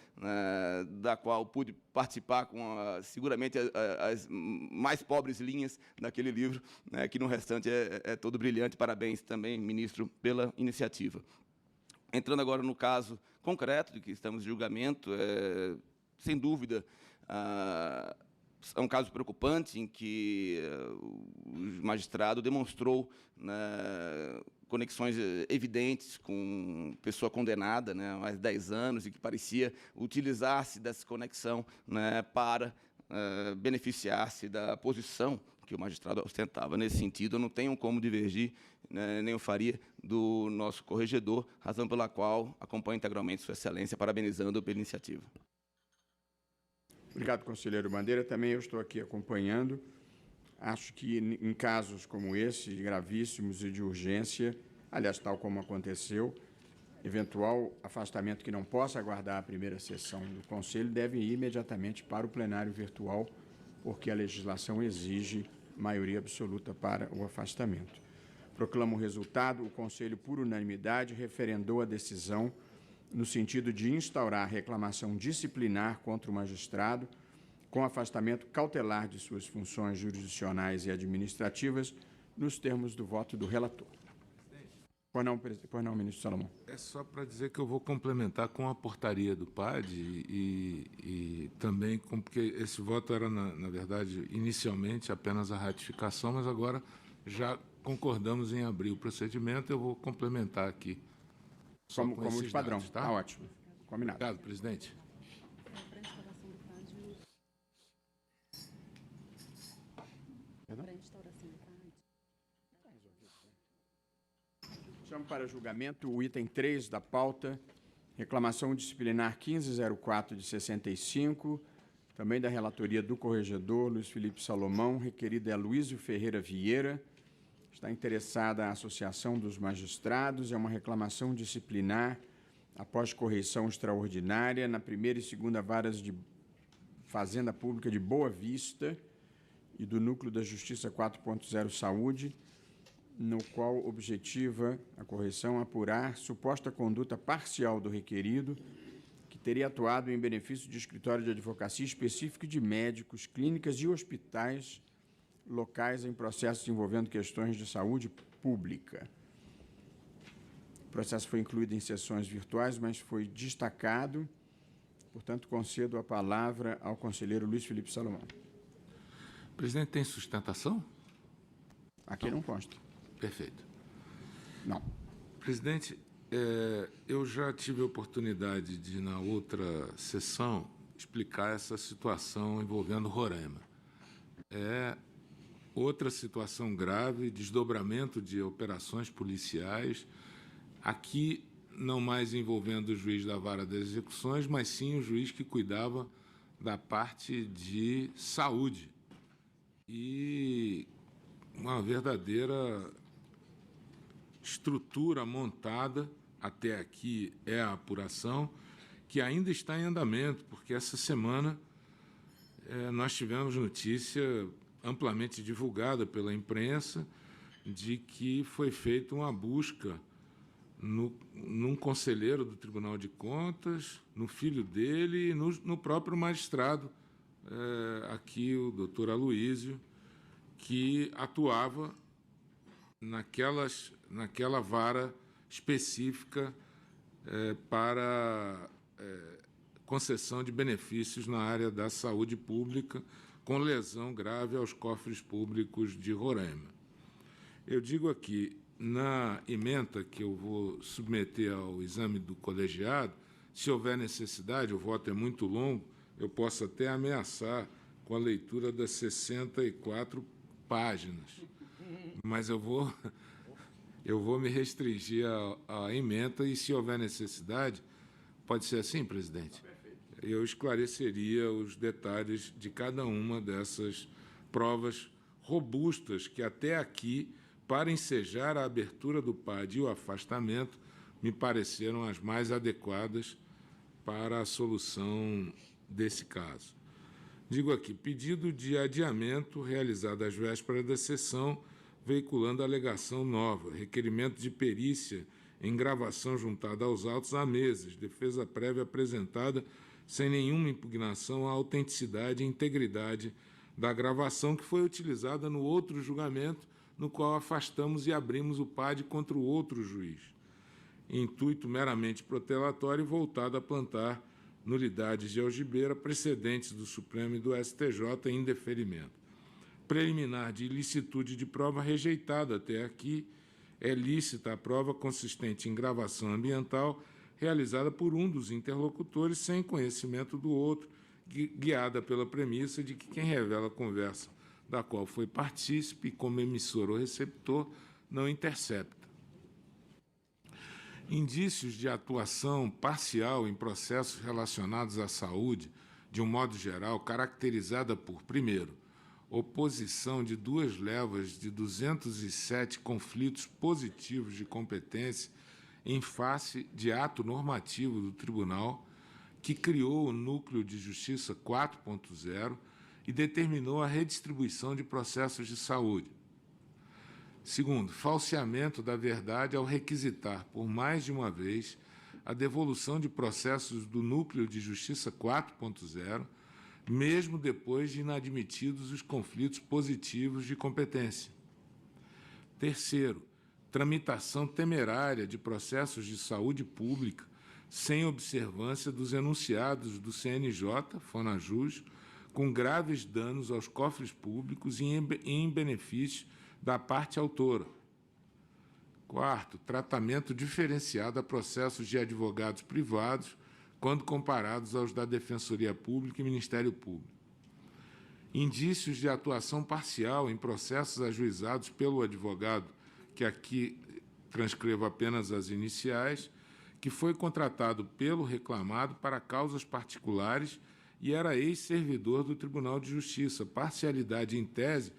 [SPEAKER 11] da qual pude participar com, seguramente, as mais pobres linhas daquele livro, né, que no restante é todo brilhante. Parabéns também, ministro, pela iniciativa. Entrando agora no caso concreto de que estamos em julgamento, sem dúvida, é um caso preocupante em que o magistrado demonstrou, né, conexões evidentes com pessoa condenada, né, há mais de 10 anos, e que parecia utilizar-se dessa conexão, né, para beneficiar-se da posição que o magistrado ostentava. Nesse sentido, eu não tenho como divergir, né, nem eu faria, do nosso corregedor, razão pela qual acompanho integralmente Sua Excelência, parabenizando pela iniciativa.
[SPEAKER 1] Obrigado, conselheiro Bandeira. Também eu estou aqui acompanhando. Acho que, em casos como esse, gravíssimos e de urgência, aliás, tal como aconteceu, eventual afastamento que não possa aguardar a primeira sessão do Conselho deve ir imediatamente para o plenário virtual, porque a legislação exige maioria absoluta para o afastamento. Proclamo o resultado. O Conselho, por unanimidade, referendou a decisão no sentido de instaurar reclamação disciplinar contra o magistrado com afastamento cautelar de suas funções jurisdicionais e administrativas nos termos do voto do relator. Pois não, ministro Salomão.
[SPEAKER 3] É só para dizer que eu vou complementar com a portaria do PAD e também porque esse voto era, na verdade, inicialmente apenas a ratificação, mas agora já concordamos em abrir o procedimento. Eu vou complementar aqui.
[SPEAKER 1] Como de padrão.
[SPEAKER 3] Dados, tá?
[SPEAKER 1] Tá ótimo. Combinado.
[SPEAKER 3] Obrigado, presidente.
[SPEAKER 1] Chamo para julgamento o item 3 da pauta, reclamação disciplinar 1504 de 65, também da relatoria do corregedor Luiz Felipe Salomão, requerida é Luísio Ferreira Vieira. Está interessada a Associação dos Magistrados, é uma reclamação disciplinar após correição extraordinária na primeira e segunda varas de Fazenda Pública de Boa Vista e do Núcleo da Justiça 4.0 Saúde, no qual objetiva a correção apurar suposta conduta parcial do requerido, que teria atuado em benefício de escritório de advocacia específico de médicos, clínicas e hospitais locais em processos envolvendo questões de saúde pública. O processo foi incluído em sessões virtuais, mas foi destacado. Portanto, concedo a palavra ao conselheiro Luiz Felipe Salomão.
[SPEAKER 3] Presidente, tem sustentação?
[SPEAKER 1] Aqui não consta.
[SPEAKER 3] Perfeito.
[SPEAKER 1] Não.
[SPEAKER 3] Presidente, eu já tive a oportunidade de, na outra sessão, explicar essa situação envolvendo Roraima. É outra situação grave, desdobramento de operações policiais, aqui não mais envolvendo o juiz da vara das execuções, mas sim o juiz que cuidava da parte de saúde. E uma verdadeira estrutura montada, até aqui é a apuração, que ainda está em andamento, porque essa semana nós tivemos notícia amplamente divulgada pela imprensa de que foi feita uma busca num conselheiro do Tribunal de Contas, no filho dele e no próprio magistrado, aqui o doutor Aloísio, que atuava naquela vara específica para concessão de benefícios na área da saúde pública, com lesão grave aos cofres públicos de Roraima. Eu digo aqui, na ementa que eu vou submeter ao exame do colegiado, se houver necessidade, o voto é muito longo, eu posso até ameaçar com a leitura das 64 páginas. Mas eu vou me restringir à ementa e, se houver necessidade, pode ser assim, presidente? Eu esclareceria os detalhes de cada uma dessas provas robustas que, até aqui, para ensejar a abertura do PAD e o afastamento, me pareceram as mais adequadas para a solução desse caso. Digo aqui, pedido de adiamento realizado às vésperas da sessão, veiculando alegação nova, requerimento de perícia em gravação juntada aos autos há meses, defesa prévia apresentada sem nenhuma impugnação à autenticidade e integridade da gravação que foi utilizada no outro julgamento, no qual afastamos e abrimos o PAD contra o outro juiz. Intuito meramente protelatório e voltado a plantar nulidades de algibeira precedentes do Supremo e do STJ em indeferimento. Preliminar de ilicitude de prova rejeitada até aqui, é lícita a prova consistente em gravação ambiental realizada por um dos interlocutores sem conhecimento do outro, guiada pela premissa de que quem revela a conversa da qual foi partícipe, como emissor ou receptor, não intercepta. Indícios de atuação parcial em processos relacionados à saúde, de um modo geral, caracterizada por, primeiro, oposição de 2 levas de 207 conflitos positivos de competência em face de ato normativo do Tribunal, que criou o Núcleo de Justiça 4.0 e determinou a redistribuição de processos de saúde. Segundo, falseamento da verdade ao requisitar, por mais de uma vez, a devolução de processos do Núcleo de Justiça 4.0, mesmo depois de inadmitidos os conflitos positivos de competência. Terceiro, tramitação temerária de processos de saúde pública sem observância dos enunciados do CNJ, Fonajus, com graves danos aos cofres públicos e em benefício da parte autora. Quarto, tratamento diferenciado a processos de advogados privados quando comparados aos da Defensoria Pública e Ministério Público. Indícios de atuação parcial em processos ajuizados pelo advogado, que aqui transcrevo apenas as iniciais, que foi contratado pelo reclamado para causas particulares e era ex-servidor do Tribunal de Justiça, parcialidade em tese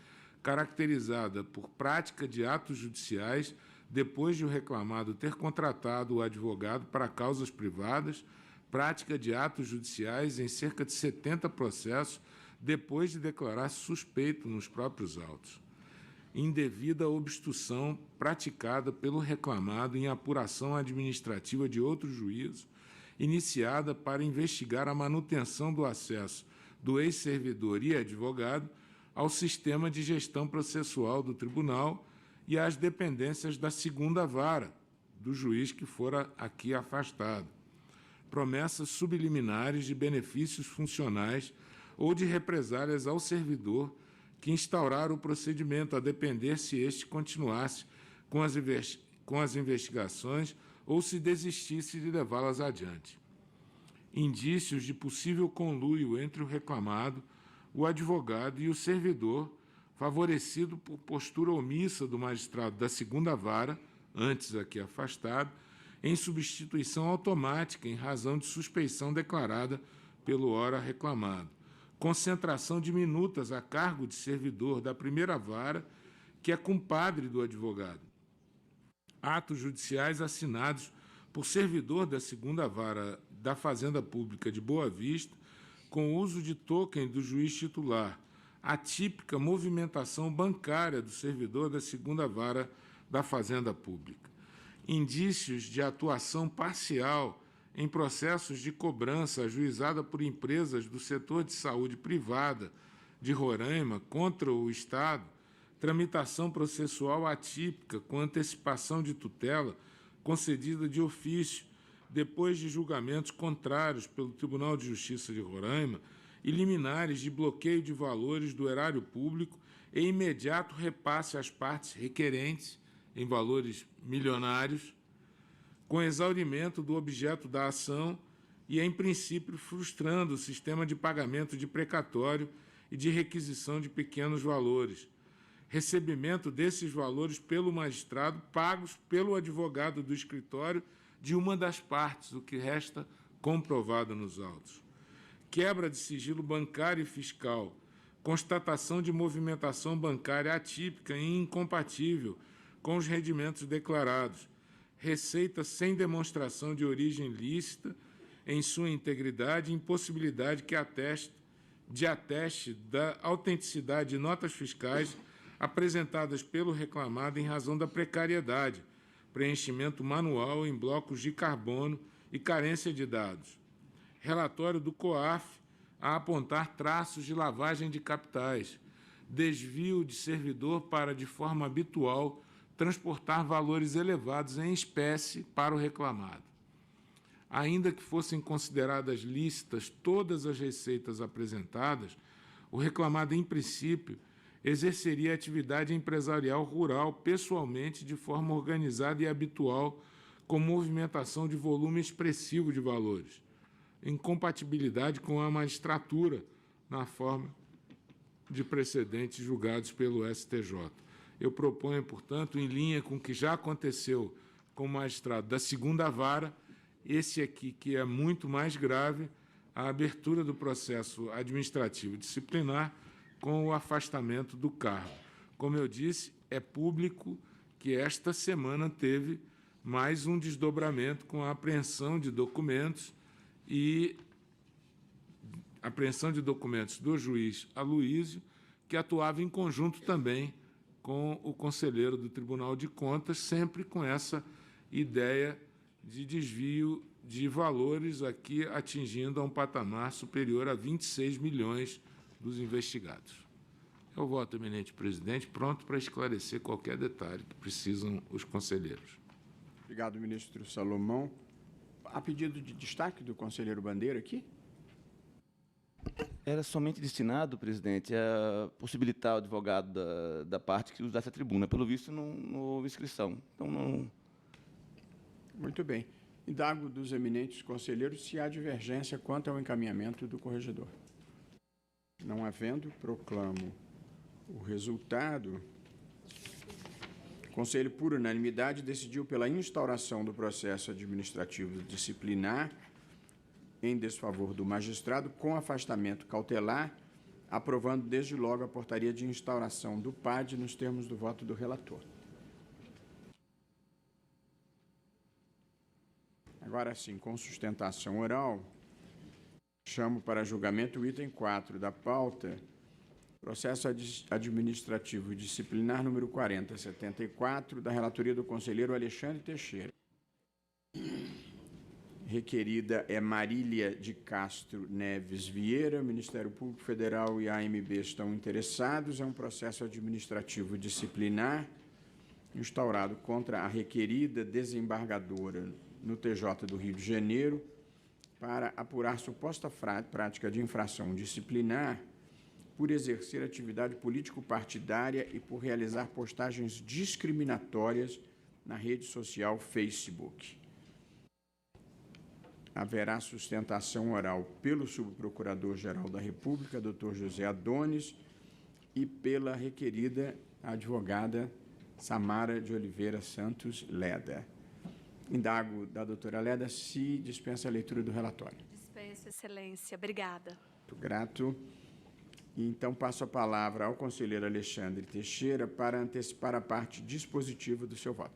[SPEAKER 3] caracterizada por prática de atos judiciais depois de o reclamado ter contratado o advogado para causas privadas, prática de atos judiciais em cerca de 70 processos depois de declarar-se suspeito nos próprios autos. Indevida obstrução praticada pelo reclamado em apuração administrativa de outro juízo, iniciada para investigar a manutenção do acesso do ex-servidor e advogado ao sistema de gestão processual do tribunal e às dependências da segunda vara do juiz que fora aqui afastado. Promessas subliminares de benefícios funcionais ou de represálias ao servidor que instauraram o procedimento, a depender se este continuasse com as investigações ou se desistisse de levá-las adiante. Indícios de possível conluio entre o reclamado, o advogado e o servidor, favorecido por postura omissa do magistrado da segunda vara, antes aqui afastado, em substituição automática em razão de suspeição declarada pelo ora reclamado. Concentração de minutas a cargo de servidor da primeira vara, que é compadre do advogado. Atos judiciais assinados por servidor da segunda vara da Fazenda Pública de Boa Vista, com uso de token do juiz titular. A típica movimentação bancária do servidor da segunda vara da Fazenda Pública. Indícios de atuação parcial em processos de cobrança ajuizada por empresas do setor de saúde privada de Roraima contra o Estado, tramitação processual atípica com antecipação de tutela concedida de ofício depois de julgamentos contrários pelo Tribunal de Justiça de Roraima e liminares de bloqueio de valores do erário público e imediato repasse às partes requerentes em valores milionários, com exaurimento do objeto da ação e, em princípio, frustrando o sistema de pagamento de precatório e de requisição de pequenos valores. Recebimento desses valores pelo magistrado, pagos pelo advogado do escritório de uma das partes, o que resta comprovado nos autos. Quebra de sigilo bancário e fiscal, constatação de movimentação bancária atípica e incompatível com os rendimentos declarados, receita sem demonstração de origem lícita em sua integridade e impossibilidade que ateste da autenticidade de notas fiscais apresentadas pelo reclamado em razão da precariedade, preenchimento manual em blocos de carbono e carência de dados. Relatório do COAF a apontar traços de lavagem de capitais, desvio de servidor para, de forma habitual, transportar valores elevados em espécie para o reclamado. Ainda que fossem consideradas lícitas todas as receitas apresentadas, o reclamado, em princípio, exerceria atividade empresarial rural pessoalmente de forma organizada e habitual, com movimentação de volume expressivo de valores, incompatibilidade com a magistratura na forma de precedentes julgados pelo STJ. Eu proponho, portanto, em linha com o que já aconteceu com o magistrado da segunda vara, esse aqui, que é muito mais grave, a abertura do processo administrativo disciplinar com o afastamento do cargo. Como eu disse, é público que esta semana teve mais um desdobramento com a apreensão de documentos do juiz Aloísio, que atuava em conjunto também com o conselheiro do Tribunal de Contas, sempre com essa ideia de desvio de valores aqui atingindo a um patamar superior a 26 milhões dos investigados. É o voto, eminente presidente, pronto para esclarecer qualquer detalhe que precisam os conselheiros.
[SPEAKER 1] Obrigado, ministro Salomão. Há pedido de destaque do conselheiro Bandeira aqui?
[SPEAKER 11] Era somente destinado, presidente, a possibilitar ao advogado da parte que usasse a tribuna. Pelo visto, não houve inscrição. Então, não...
[SPEAKER 1] Muito bem. Indago dos eminentes conselheiros se há divergência quanto ao encaminhamento do corregedor. Não havendo, proclamo o resultado. O Conselho, por unanimidade, decidiu pela instauração do processo administrativo disciplinar em desfavor do magistrado com afastamento cautelar, aprovando desde logo a portaria de instauração do PAD nos termos do voto do relator. Agora sim, com sustentação oral, chamo para julgamento o item 4 da pauta, processo administrativo disciplinar número 4074, da relatoria do conselheiro Alexandre Teixeira. Requerida é Marília de Castro Neves Vieira. O Ministério Público Federal e a AMB estão interessados. É um processo administrativo disciplinar instaurado contra a requerida desembargadora no TJ do Rio de Janeiro para apurar suposta prática de infração disciplinar por exercer atividade político-partidária e por realizar postagens discriminatórias na rede social Facebook. Haverá sustentação oral pelo subprocurador-geral da República, Dr. José Adonis, e pela requerida advogada Samara de Oliveira Santos Leda. Indago da doutora Leda se dispensa a leitura do relatório.
[SPEAKER 2] Dispenso, excelência. Obrigada.
[SPEAKER 1] Muito grato. E então passo a palavra ao conselheiro Alexandre Teixeira para antecipar a parte dispositiva do seu voto.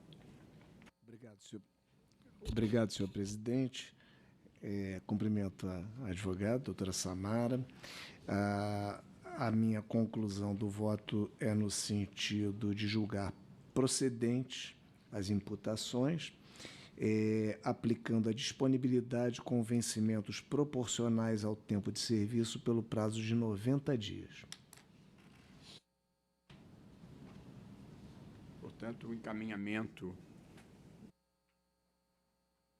[SPEAKER 6] Obrigado, senhor presidente. Cumprimento a advogada, doutora Samara. A minha conclusão do voto é no sentido de julgar procedentes as imputações, aplicando a disponibilidade com vencimentos proporcionais ao tempo de serviço pelo prazo de 90 dias.
[SPEAKER 1] Portanto, o encaminhamento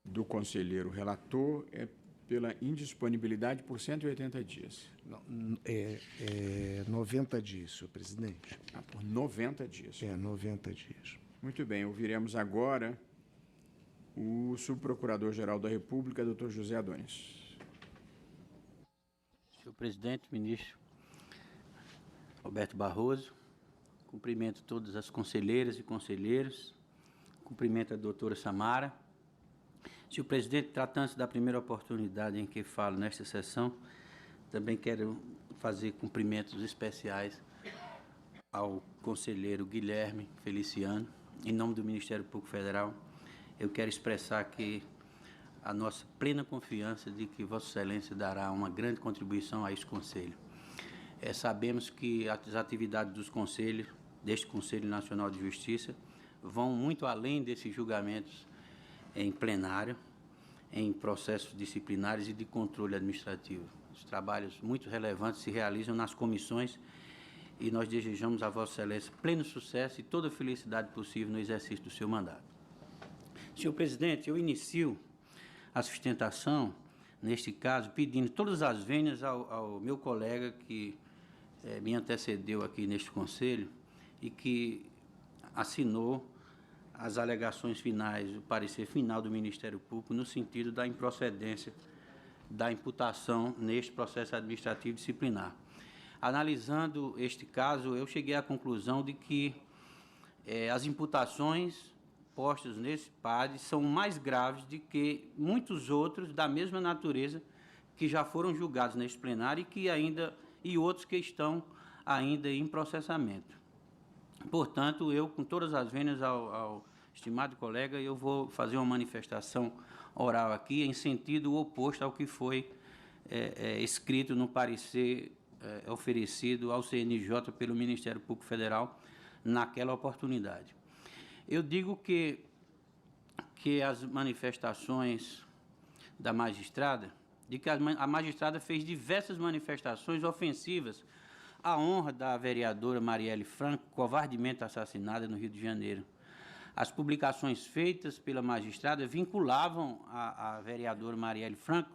[SPEAKER 1] do conselheiro relator é pela indisponibilidade por 180 dias.
[SPEAKER 6] Não, 90 dias, senhor presidente.
[SPEAKER 1] Por 90 dias.
[SPEAKER 6] 90 dias.
[SPEAKER 1] Muito bem, ouviremos agora o subprocurador-geral da República, doutor José Adonis.
[SPEAKER 12] Senhor presidente, ministro Roberto Barroso, cumprimento todas as conselheiras e conselheiros, cumprimento a doutora Samara. Senhor presidente, tratando-se da primeira oportunidade em que falo nesta sessão, também quero fazer cumprimentos especiais ao conselheiro Guilherme Feliciano. Em nome do Ministério Público Federal, eu quero expressar aqui a nossa plena confiança de que Vossa Excelência dará uma grande contribuição a este Conselho. Sabemos que as atividades dos conselhos, deste Conselho Nacional de Justiça, vão muito além desses julgamentos em plenário, em processos disciplinares e de controle administrativo. Os trabalhos muito relevantes se realizam nas comissões e nós desejamos a Vossa Excelência pleno sucesso e toda a felicidade possível no exercício do seu mandato. Senhor presidente, eu inicio a sustentação, neste caso, pedindo todas as vênias ao meu colega que me antecedeu aqui neste Conselho e que assinou as alegações finais, o parecer final do Ministério Público, no sentido da improcedência da imputação neste processo administrativo disciplinar. Analisando este caso, eu cheguei à conclusão de que as imputações postas nesse PAD são mais graves do que muitos outros da mesma natureza que já foram julgados neste plenário e outros que estão ainda em processamento. Portanto, eu, com todas as vênias ao estimado colega, eu vou fazer uma manifestação oral aqui em sentido oposto ao que foi escrito no parecer oferecido ao CNJ pelo Ministério Público Federal naquela oportunidade. Eu digo que as manifestações da magistrada, de que a magistrada fez diversas manifestações ofensivas a honra da vereadora Marielle Franco, covardemente assassinada no Rio de Janeiro. As publicações feitas pela magistrada vinculavam a vereadora Marielle Franco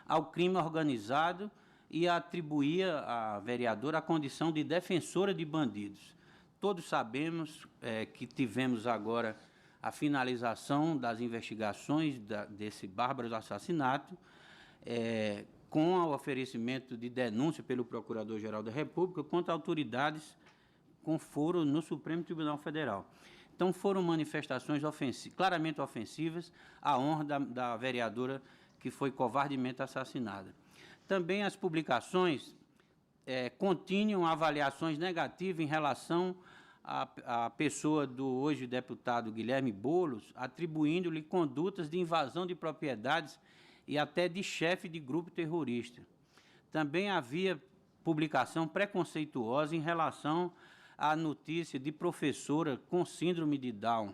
[SPEAKER 12] ao crime organizado e atribuía à vereadora a condição de defensora de bandidos. Todos sabemos que tivemos agora a finalização das investigações desse bárbaro assassinato, com o oferecimento de denúncia pelo Procurador-Geral da República contra autoridades com foro no Supremo Tribunal Federal. Então, foram manifestações claramente ofensivas à honra da vereadora que foi covardemente assassinada. Também as publicações continham avaliações negativas em relação à pessoa do hoje deputado Guilherme Boulos, atribuindo-lhe condutas de invasão de propriedades e até de chefe de grupo terrorista. Também havia publicação preconceituosa em relação à notícia de professora com síndrome de Down.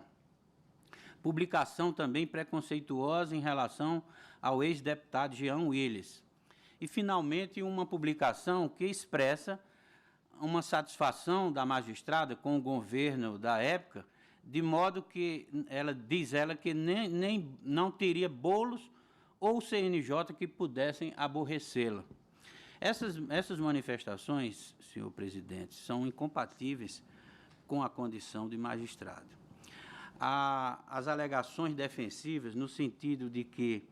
[SPEAKER 12] Publicação também preconceituosa em relação ao ex-deputado Jean Willis. E, finalmente, uma publicação que expressa uma satisfação da magistrada com o governo da época, de modo que diz ela que não teria Boulos ou CNJ que pudessem aborrecê-la. Essas manifestações, senhor presidente, são incompatíveis com a condição de magistrado. As alegações defensivas, no sentido de que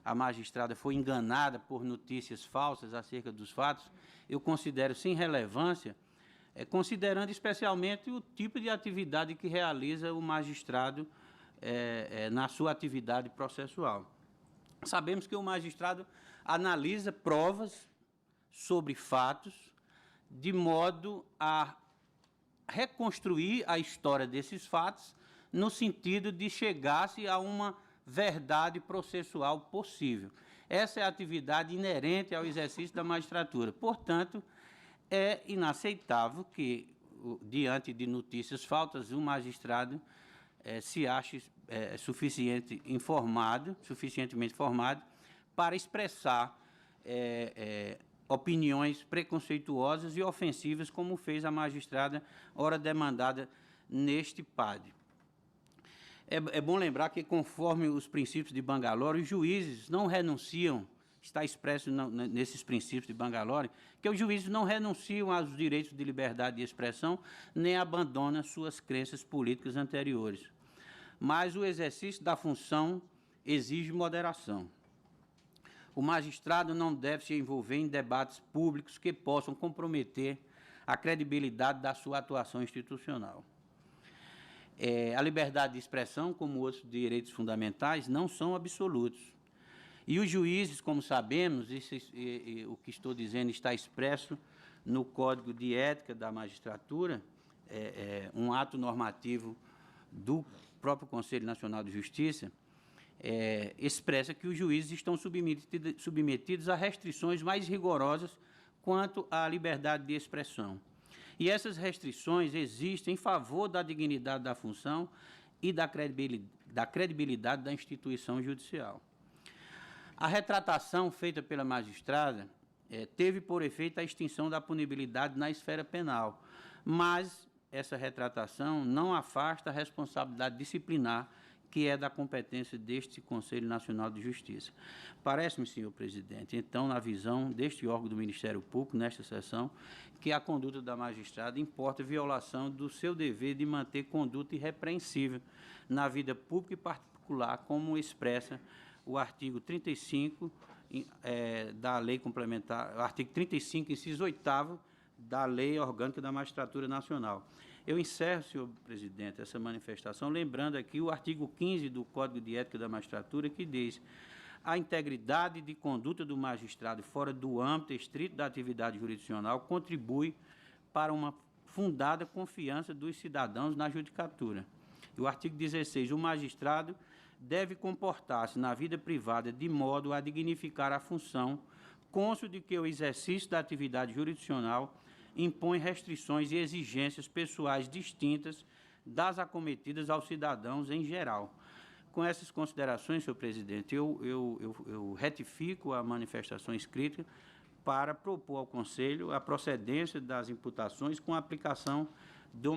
[SPEAKER 12] a magistrada foi enganada por notícias falsas acerca dos fatos, eu considero sem relevância, considerando especialmente o tipo de atividade que realiza o magistrado na sua atividade processual. Sabemos que o magistrado analisa provas sobre fatos de modo a reconstruir a história desses fatos no sentido de chegar-se a uma verdade processual possível. Essa é a atividade inerente ao exercício da magistratura. Portanto, é inaceitável que, diante de notícias falsas, o magistrado se ache suficientemente informado para expressar opiniões preconceituosas e ofensivas, como fez a magistrada, ora demandada neste PAD. É bom lembrar que, conforme os princípios de Bangalore, os juízes não renunciam, está expresso nesses princípios de Bangalore, que os juízes não renunciam aos direitos de liberdade de expressão, nem abandonam suas crenças políticas anteriores. Mas o exercício da função exige moderação. O magistrado não deve se envolver em debates públicos que possam comprometer a credibilidade da sua atuação institucional. A liberdade de expressão, como outros direitos fundamentais, não são absolutos. E os juízes, como sabemos, o que estou dizendo está expresso no Código de Ética da Magistratura, um ato normativo do próprio Conselho Nacional de Justiça, expressa que os juízes estão submetidos a restrições mais rigorosas quanto à liberdade de expressão. E essas restrições existem em favor da dignidade da função e da credibilidade da instituição judicial. A retratação feita pela magistrada teve por efeito a extinção da punibilidade na esfera penal, mas essa retratação não afasta a responsabilidade disciplinar que é da competência deste Conselho Nacional de Justiça. Parece-me, senhor presidente, então, na visão deste órgão do Ministério Público, nesta sessão, que a conduta da magistrada importa violação do seu dever de manter conduta irrepreensível na vida pública e particular, como expressa o artigo 35 da Lei Complementar, artigo 35, inciso 8º, da Lei Orgânica da Magistratura Nacional. Eu encerro, senhor presidente, essa manifestação, lembrando aqui o artigo 15 do Código de Ética da Magistratura, que diz: a integridade de conduta do magistrado fora do âmbito estrito da atividade jurisdicional contribui para uma fundada confiança dos cidadãos na judicatura. E o artigo 16, o magistrado deve comportar-se na vida privada de modo a dignificar a função, cônscio de que o exercício da atividade jurisdicional impõe restrições e exigências pessoais distintas das acometidas aos cidadãos em geral. Com essas considerações, senhor presidente, eu retifico a manifestação escrita para propor ao Conselho a procedência das imputações com a aplicação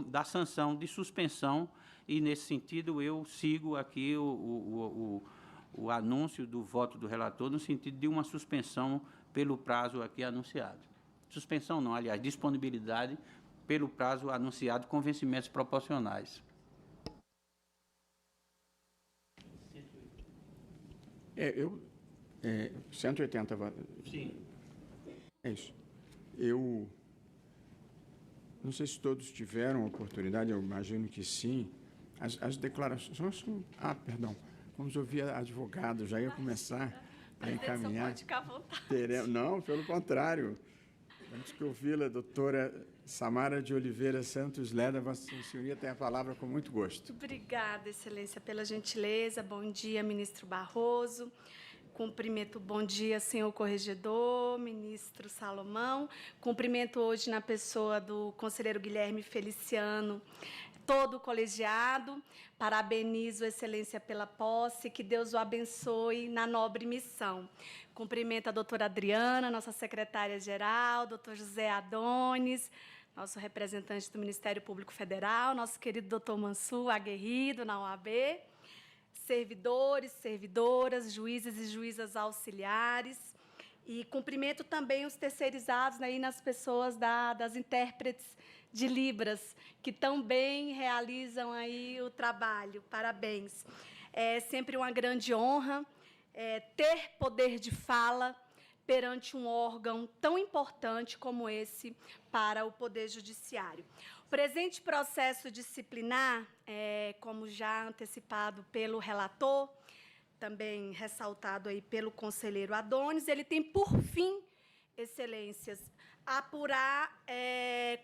[SPEAKER 12] da sanção de suspensão, e, nesse sentido, eu sigo aqui o anúncio do voto do relator no sentido de uma suspensão pelo prazo aqui anunciado. Suspensão não, aliás, disponibilidade pelo prazo anunciado com vencimentos proporcionais.
[SPEAKER 1] Eu 180.
[SPEAKER 12] Sim.
[SPEAKER 1] É isso. Eu não sei se todos tiveram a oportunidade, eu imagino que sim. As declarações são... perdão. Vamos ouvir a advogado, já ia começar a encaminhar.
[SPEAKER 13] Pode ficar à vontade.
[SPEAKER 1] Não, pelo contrário. Antes que ouvi-la, doutora Samara de Oliveira Santos Leda, Vossa Senhoria tem a palavra com muito gosto.
[SPEAKER 13] Obrigada, Excelência, pela gentileza. Bom dia, ministro Barroso. Cumprimento, bom dia, senhor corregedor, ministro Salomão. Cumprimento hoje na pessoa do conselheiro Guilherme Feliciano, todo o colegiado. Parabenizo a Excelência pela posse, que Deus o abençoe na nobre missão. Cumprimento a doutora Adriana, nossa secretária-geral, doutor José Adonis, nosso representante do Ministério Público Federal, nosso querido doutor Mansur, aguerrido na OAB, servidores, servidoras, juízes e juízas auxiliares, e cumprimento também os terceirizados aí nas pessoas das intérpretes de Libras, que também realizam aí o trabalho. Parabéns. É sempre uma grande honra ter poder de fala perante um órgão tão importante como esse para o Poder Judiciário. O presente processo disciplinar, como já antecipado pelo relator, também ressaltado aí pelo conselheiro Adonis, ele tem por fim, Excelências, apurar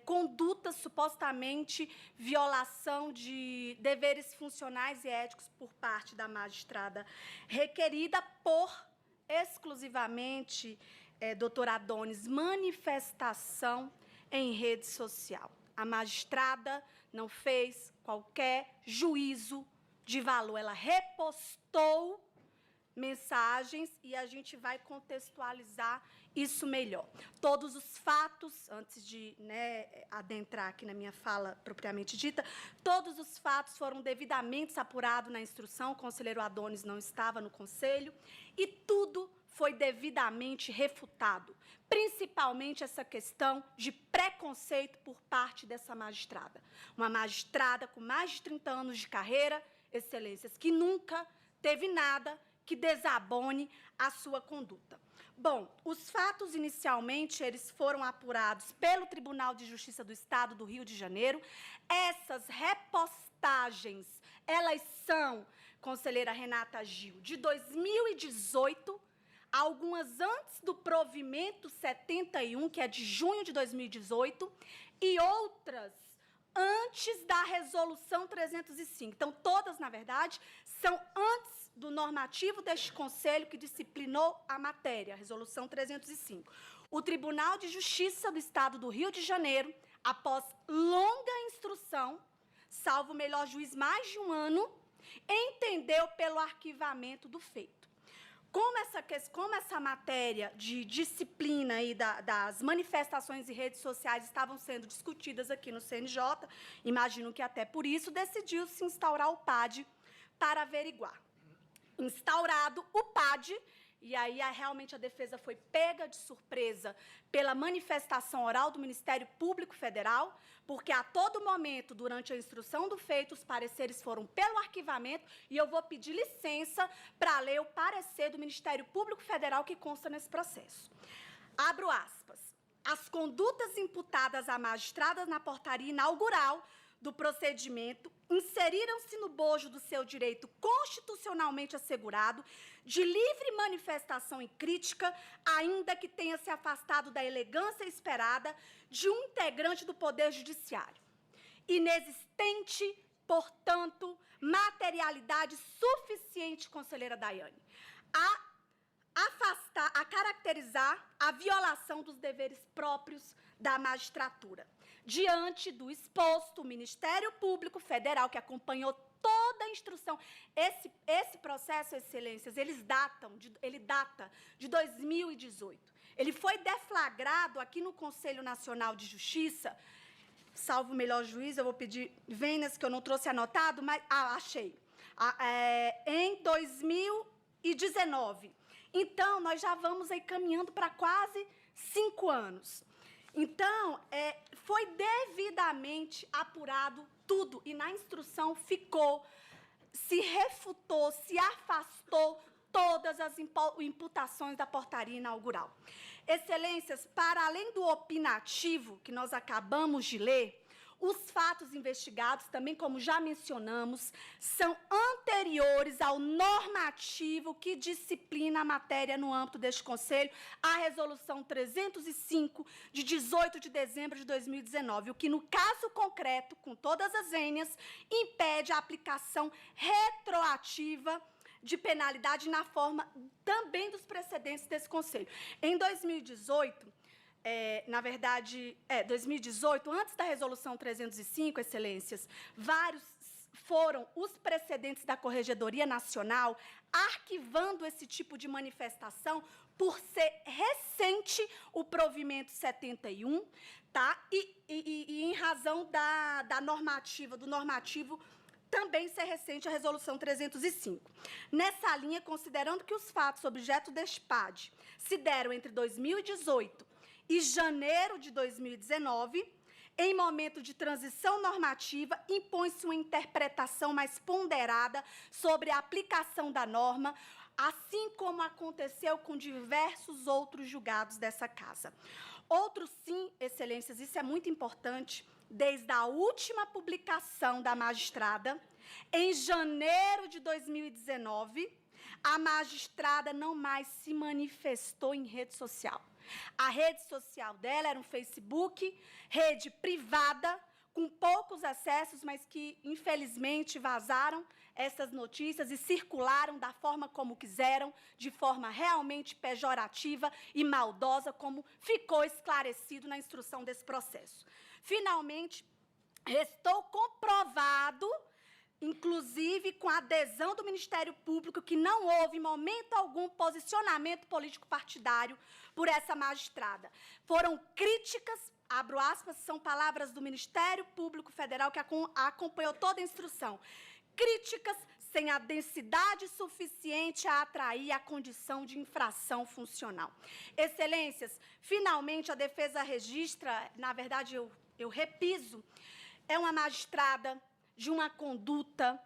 [SPEAKER 13] condutas supostamente violação de deveres funcionais e éticos por parte da magistrada requerida por exclusivamente, doutor Adonis, manifestação em rede social. A magistrada não fez qualquer juízo de valor, ela repostou mensagens e a gente vai contextualizar isso melhor. Todos os fatos, antes de adentrar aqui na minha fala propriamente dita, todos os fatos foram devidamente apurados na instrução, o conselheiro Adonis não estava no conselho, e tudo foi devidamente refutado, principalmente essa questão de preconceito por parte dessa magistrada. Uma magistrada com mais de 30 anos de carreira, Excelências, que nunca teve nada que desabone a sua conduta. Bom, os fatos, inicialmente, eles foram apurados pelo Tribunal de Justiça do Estado do Rio de Janeiro. Essas repostagens, elas são, conselheira Renata Gil, de 2018, algumas antes do provimento 71, que é de junho de 2018, e outras antes da resolução 305. Então, todas, na verdade, são antes do normativo deste Conselho que disciplinou a matéria, a resolução 305. O Tribunal de Justiça do Estado do Rio de Janeiro, após longa instrução, salvo o melhor juiz mais de um ano, entendeu pelo arquivamento do feito. Como essa matéria de disciplina aí das manifestações em redes sociais estavam sendo discutidas aqui no CNJ, imagino que até por isso decidiu-se instaurar o PAD para averiguar. Instaurado o PAD, e aí realmente a defesa foi pega de surpresa pela manifestação oral do Ministério Público Federal, porque a todo momento, durante a instrução do feito, os pareceres foram pelo arquivamento, e eu vou pedir licença para ler o parecer do Ministério Público Federal que consta nesse processo. Abro aspas. As condutas imputadas à magistrada na portaria inaugural do procedimento inseriram-se no bojo do seu direito constitucionalmente assegurado de livre manifestação e crítica, ainda que tenha se afastado da elegância esperada de um integrante do Poder Judiciário. Inexistente, portanto, materialidade suficiente, conselheira Daiane, a caracterizar a violação dos deveres próprios da magistratura. Diante do exposto, o Ministério Público Federal, que acompanhou toda a instrução, esse processo, Excelências, ele data de 2018. Ele foi deflagrado aqui no Conselho Nacional de Justiça, salvo o melhor juiz, eu vou pedir vênias, que eu não trouxe anotado, mas... achei. Em 2019. Então, nós já vamos aí caminhando para quase 5 anos. Então, foi devidamente apurado tudo, e na instrução ficou, se refutou, se afastou todas as imputações da portaria inaugural. Excelências, para além do opinativo que nós acabamos de ler, os fatos investigados, também como já mencionamos, são anteriores ao normativo que disciplina a matéria no âmbito deste Conselho, a Resolução 305, de 18 de dezembro de 2019, o que, no caso concreto, com todas as vênias, impede a aplicação retroativa de penalidade na forma também dos precedentes desse Conselho. Em 2018... 2018, antes da Resolução 305, Excelências, vários foram os precedentes da Corregedoria Nacional arquivando esse tipo de manifestação por ser recente o provimento 71, tá? E em razão do normativo também ser recente a Resolução 305. Nessa linha, considerando que os fatos objeto deste PAD se deram entre 2018 e janeiro de 2019, em momento de transição normativa, impõe-se uma interpretação mais ponderada sobre a aplicação da norma, assim como aconteceu com diversos outros julgados dessa Casa. Outro sim, Excelências, isso é muito importante, desde a última publicação da magistrada, em janeiro de 2019, a magistrada não mais se manifestou em rede social. A rede social dela era um Facebook, rede privada, com poucos acessos, mas que, infelizmente, vazaram essas notícias e circularam da forma como quiseram, de forma realmente pejorativa e maldosa, como ficou esclarecido na instrução desse processo. Finalmente, restou comprovado, inclusive com a adesão do Ministério Público, que não houve, em momento algum, posicionamento político-partidário por essa magistrada. Foram críticas, abro aspas, são palavras do Ministério Público Federal, que acompanhou toda a instrução, críticas sem a densidade suficiente a atrair a condição de infração funcional. Excelências, finalmente a defesa registra, na verdade eu repiso, é uma magistrada de uma conduta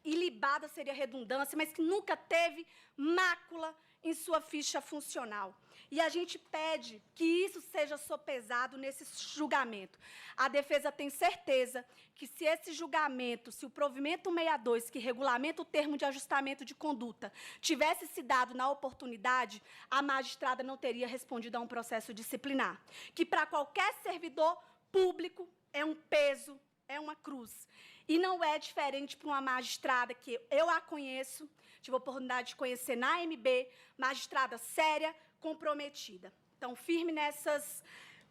[SPEAKER 13] ilibada, seria redundância, mas que nunca teve mácula em sua ficha funcional. E a gente pede que isso seja sopesado nesse julgamento. A defesa tem certeza que se esse julgamento, se o provimento 62, que regulamenta o termo de ajustamento de conduta, tivesse se dado na oportunidade, a magistrada não teria respondido a um processo disciplinar, que para qualquer servidor público é um peso, é uma cruz. E não é diferente para uma magistrada que eu a conheço, tive a oportunidade de conhecer na AMB, magistrada séria, comprometida. Então, firme nessas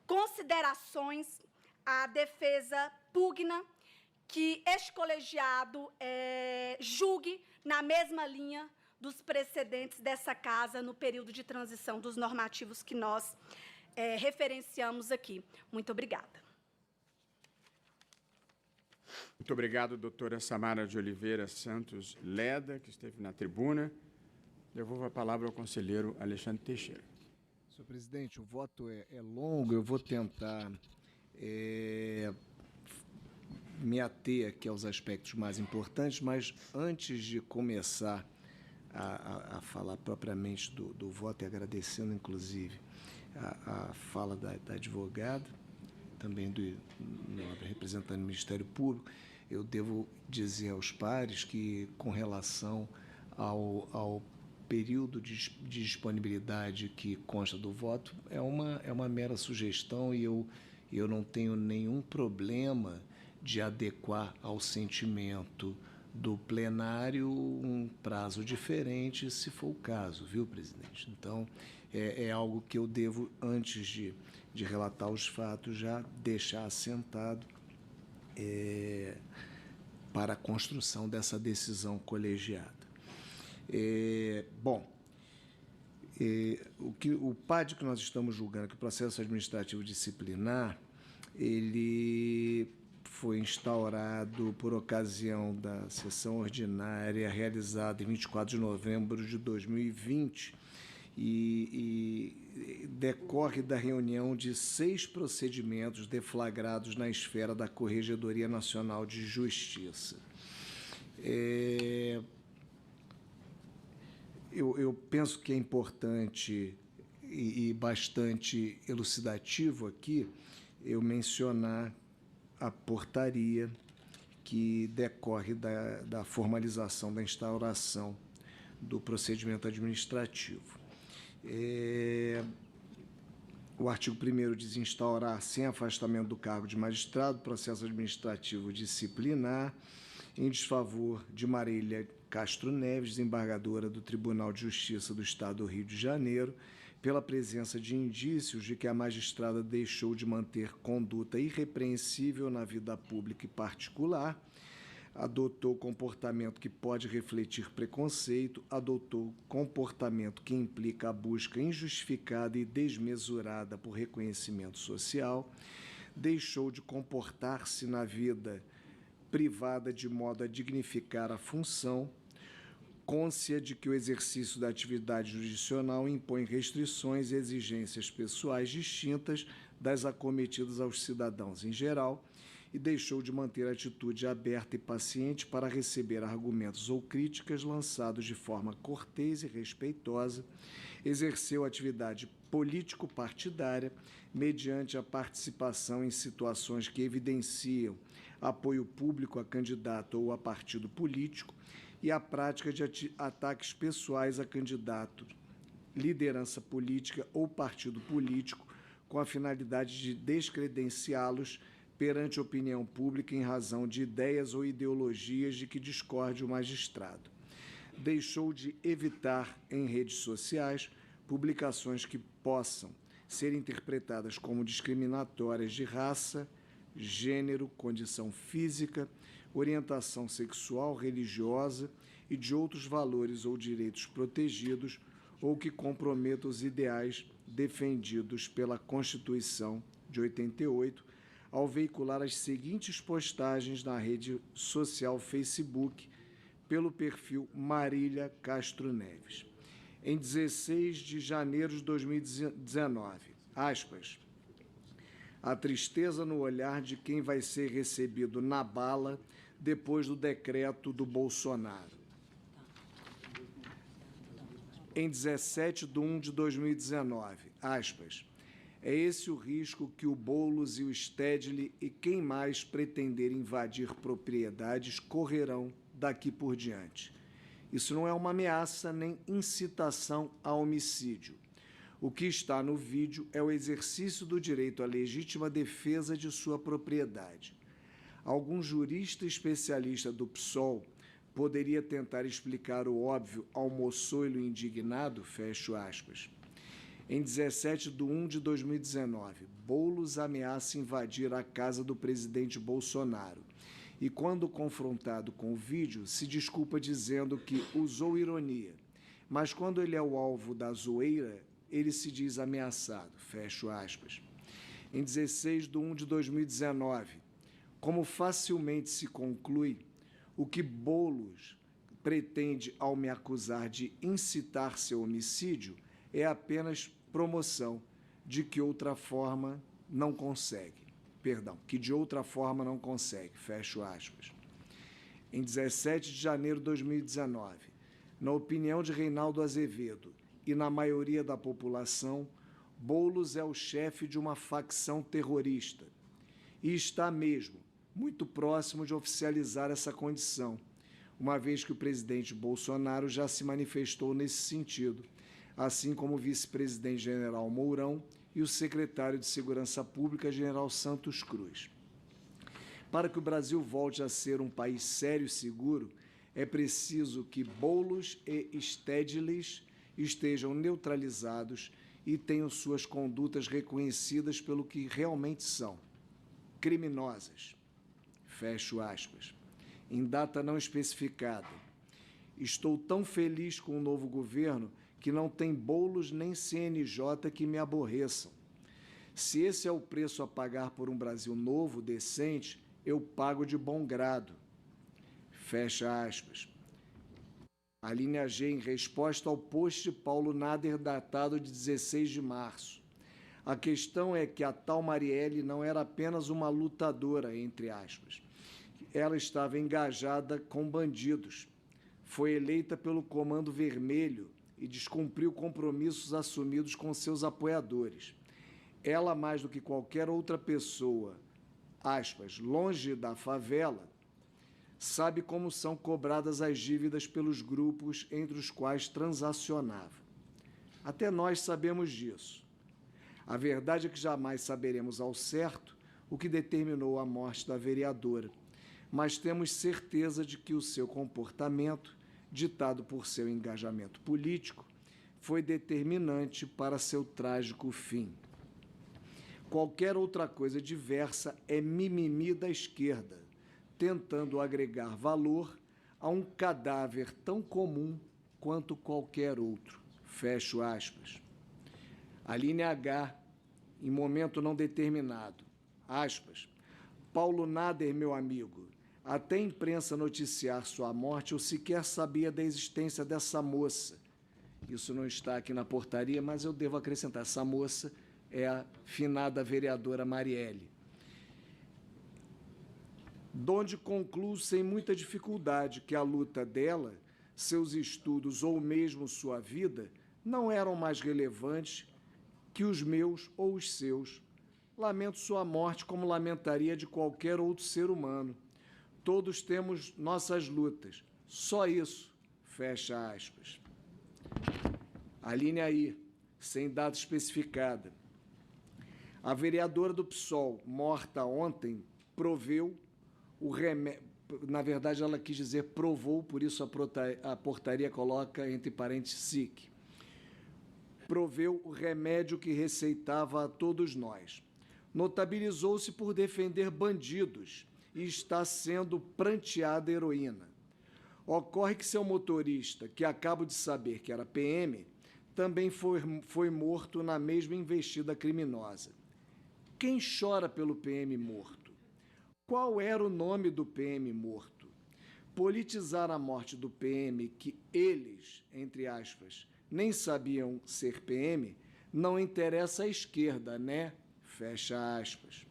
[SPEAKER 13] considerações, a defesa pugna que este colegiado julgue na mesma linha dos precedentes dessa Casa no período de transição dos normativos que nós referenciamos aqui. Muito obrigada.
[SPEAKER 1] Muito obrigado, doutora Samara de Oliveira Santos Leda, que esteve na tribuna. Devolvo a palavra ao conselheiro Alexandre Teixeira.
[SPEAKER 6] Senhor presidente, o voto é longo, eu vou tentar me ater aqui aos aspectos mais importantes, mas antes de começar a falar propriamente do voto, e agradecendo, inclusive, a fala da advogada, também do representante do Ministério Público, eu devo dizer aos pares que, com relação ao período de disponibilidade que consta do voto, é uma mera sugestão e eu não tenho nenhum problema de adequar ao sentimento do plenário um prazo diferente, se for o caso, viu, presidente? Então, é algo que eu devo, antes de relatar os fatos, já deixar assentado para a construção dessa decisão colegiada. Bom, O PAD que nós estamos julgando, que o processo administrativo disciplinar, ele foi instaurado por ocasião da sessão ordinária realizada em 24 de novembro de 2020 e decorre da reunião de 6 procedimentos deflagrados na esfera da Corregedoria Nacional de Justiça. Eu penso que é importante e bastante elucidativo aqui eu mencionar a portaria que decorre da formalização da instauração do procedimento administrativo. O artigo 1º diz instaurar, sem afastamento do cargo de magistrado, processo administrativo disciplinar em desfavor de Marília Castro Neves, desembargadora do Tribunal de Justiça do Estado do Rio de Janeiro, pela presença de indícios de que a magistrada deixou de manter conduta irrepreensível na vida pública e particular, adotou comportamento que pode refletir preconceito, adotou comportamento que implica a busca injustificada e desmesurada por reconhecimento social, deixou de comportar-se na vida privada de modo a dignificar a função, cônscia de que o exercício da atividade jurisdicional impõe restrições e exigências pessoais distintas das acometidas aos cidadãos em geral e deixou de manter atitude aberta e paciente para receber argumentos ou críticas lançados de forma cortês e respeitosa, exerceu atividade político-partidária mediante a participação em situações que evidenciam apoio público a candidato ou a partido político, e a prática de ataques pessoais a candidato, liderança política ou partido político, com a finalidade de descredenciá-los perante a opinião pública em razão de ideias ou ideologias de que discorde o magistrado. Deixou de evitar em redes sociais publicações que possam ser interpretadas como discriminatórias de raça, gênero, condição física, orientação sexual, religiosa e de outros valores ou direitos protegidos ou que comprometam os ideais defendidos pela Constituição de 88, ao veicular as seguintes postagens na rede social Facebook pelo perfil Marília Castro Neves. Em 16 de janeiro de 2019, aspas, a tristeza no olhar de quem vai ser recebido na bala depois do decreto do Bolsonaro. Em 17 de 1 de 2019, aspas, é esse o risco que o Boulos e o Stedley e quem mais pretender invadir propriedades correrão daqui por diante. Isso não é uma ameaça nem incitação a homicídio. O que está no vídeo é o exercício do direito à legítima defesa de sua propriedade. Algum jurista especialista do PSOL poderia tentar explicar o óbvio ao moçoilo indignado, fecho aspas. Em 17 de 1 de 2019, Boulos ameaça invadir a casa do presidente Bolsonaro e, quando confrontado com o vídeo, se desculpa dizendo que usou ironia, mas quando ele é o alvo da zoeira, ele se diz ameaçado, fecho aspas. Em 16 de 1 de 2019, como facilmente se conclui, o que Boulos pretende ao me acusar de incitar seu homicídio é apenas promoção de que outra forma não consegue. Que de outra forma não consegue, fecho aspas. Em 17 de janeiro de 2019, na opinião de Reinaldo Azevedo e na maioria da população, Boulos é o chefe de uma facção terrorista e está mesmo muito próximo de oficializar essa condição, uma vez que o presidente Bolsonaro já se manifestou nesse sentido, assim como o vice-presidente general Mourão e o secretário de Segurança Pública, general Santos Cruz. Para que o Brasil volte a ser um país sério e seguro, é preciso que Boulos e Stedley estejam neutralizados e tenham suas condutas reconhecidas pelo que realmente são, criminosas. Fecho aspas. Em data não especificada. Estou tão feliz com o novo governo que não tem bolos nem CNJ que me aborreçam. Se esse é o preço a pagar por um Brasil novo, decente, eu pago de bom grado. Fecha aspas. A linha G, em resposta ao post de Paulo Nader, datado de 16 de março. A questão é que a tal Marielle não era apenas uma lutadora, entre aspas. Ela estava engajada com bandidos. Foi eleita pelo Comando Vermelho e descumpriu compromissos assumidos com seus apoiadores. Ela, mais do que qualquer outra pessoa, aspas, longe da favela, sabe como são cobradas as dívidas pelos grupos entre os quais transacionava. Até nós sabemos disso. A verdade é que jamais saberemos ao certo o que determinou a morte da vereadora, mas temos certeza de que o seu comportamento, ditado por seu engajamento político, foi determinante para seu trágico fim. Qualquer outra coisa diversa é mimimi da esquerda, tentando agregar valor a um cadáver tão comum quanto qualquer outro. Fecho aspas. A linha H, em momento não determinado. Aspas. Paulo Nader, meu amigo, até a imprensa noticiar sua morte, eu sequer sabia da existência dessa moça. Isso não está aqui na portaria, mas eu devo acrescentar, essa moça é a finada vereadora Marielle. Donde concluo sem muita dificuldade que a luta dela, seus estudos ou mesmo sua vida não eram mais relevantes que os meus ou os seus. Lamento sua morte como lamentaria de qualquer outro ser humano. Todos temos nossas lutas. Só isso. Fecha aspas. A linha I, sem data especificada. A vereadora do PSOL, morta ontem, proveu o remédio. Na verdade, ela quis dizer provou, por isso a portaria coloca entre parênteses SIC. Proveu o remédio que receitava a todos nós. Notabilizou-se por defender bandidos e está sendo pranteada heroína. Ocorre que seu motorista, que acabo de saber que era PM, também foi morto na mesma investida criminosa. Quem chora pelo PM morto? Qual era o nome do PM morto? Politizar a morte do PM, que eles, entre aspas, nem sabiam ser PM, não interessa à esquerda, né? Fecha aspas.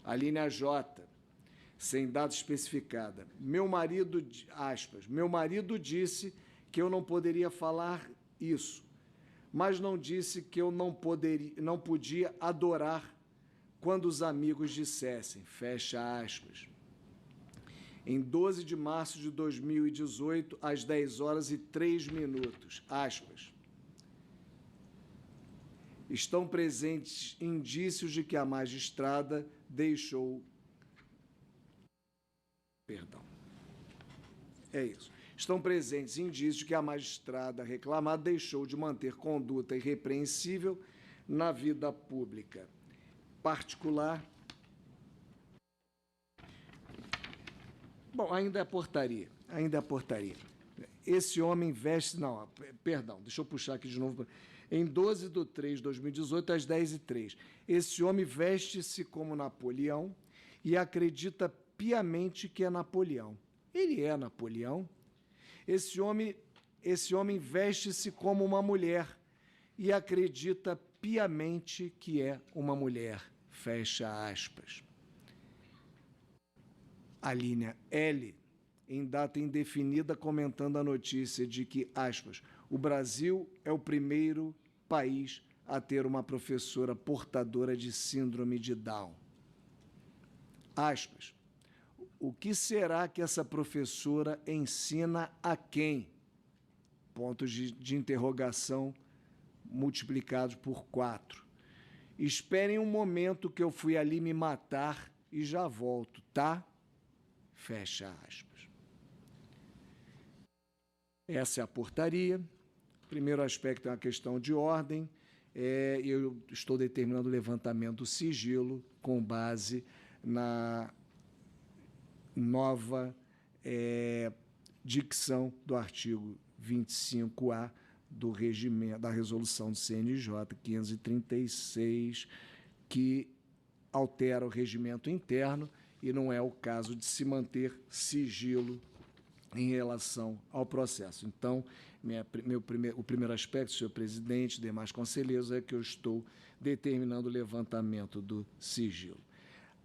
[SPEAKER 6] A linha J, sem data especificada. Meu marido disse que eu não poderia falar isso, mas não disse que eu não podia adorar quando os amigos dissessem, fecha aspas. Em 12 de março de 2018, às 10h03, aspas. Estão presentes indícios de que a magistrada deixou... Perdão. É isso. Estão presentes indícios de que a magistrada reclamada deixou de manter conduta irrepreensível na vida pública particular. Bom, ainda é portaria. Esse homem veste... Não, perdão, deixa eu puxar aqui de novo. Em 12 de 3 de 2018, às 10h03, esse homem veste-se como Napoleão e acredita piamente que é Napoleão. Ele é Napoleão. Esse homem veste-se como uma mulher e acredita piamente que é uma mulher. Fecha aspas. A linha L, em data indefinida, comentando a notícia de que, aspas, o Brasil é o primeiro país a ter uma professora portadora de síndrome de Down. Aspas. O que será que essa professora ensina a quem? Pontos de interrogação multiplicados por 4. Esperem um momento que eu fui ali me matar e já volto, tá? Fecha aspas. Essa é a portaria. Primeiro aspecto é uma questão de ordem. Eu estou determinando o levantamento do sigilo com base na nova dicção do artigo 25A do regimento, da resolução do CNJ 536, que altera o regimento interno e não é o caso de se manter sigilo em relação ao processo. Então, o primeiro aspecto, senhor presidente, demais conselheiros, é que eu estou determinando o levantamento do sigilo.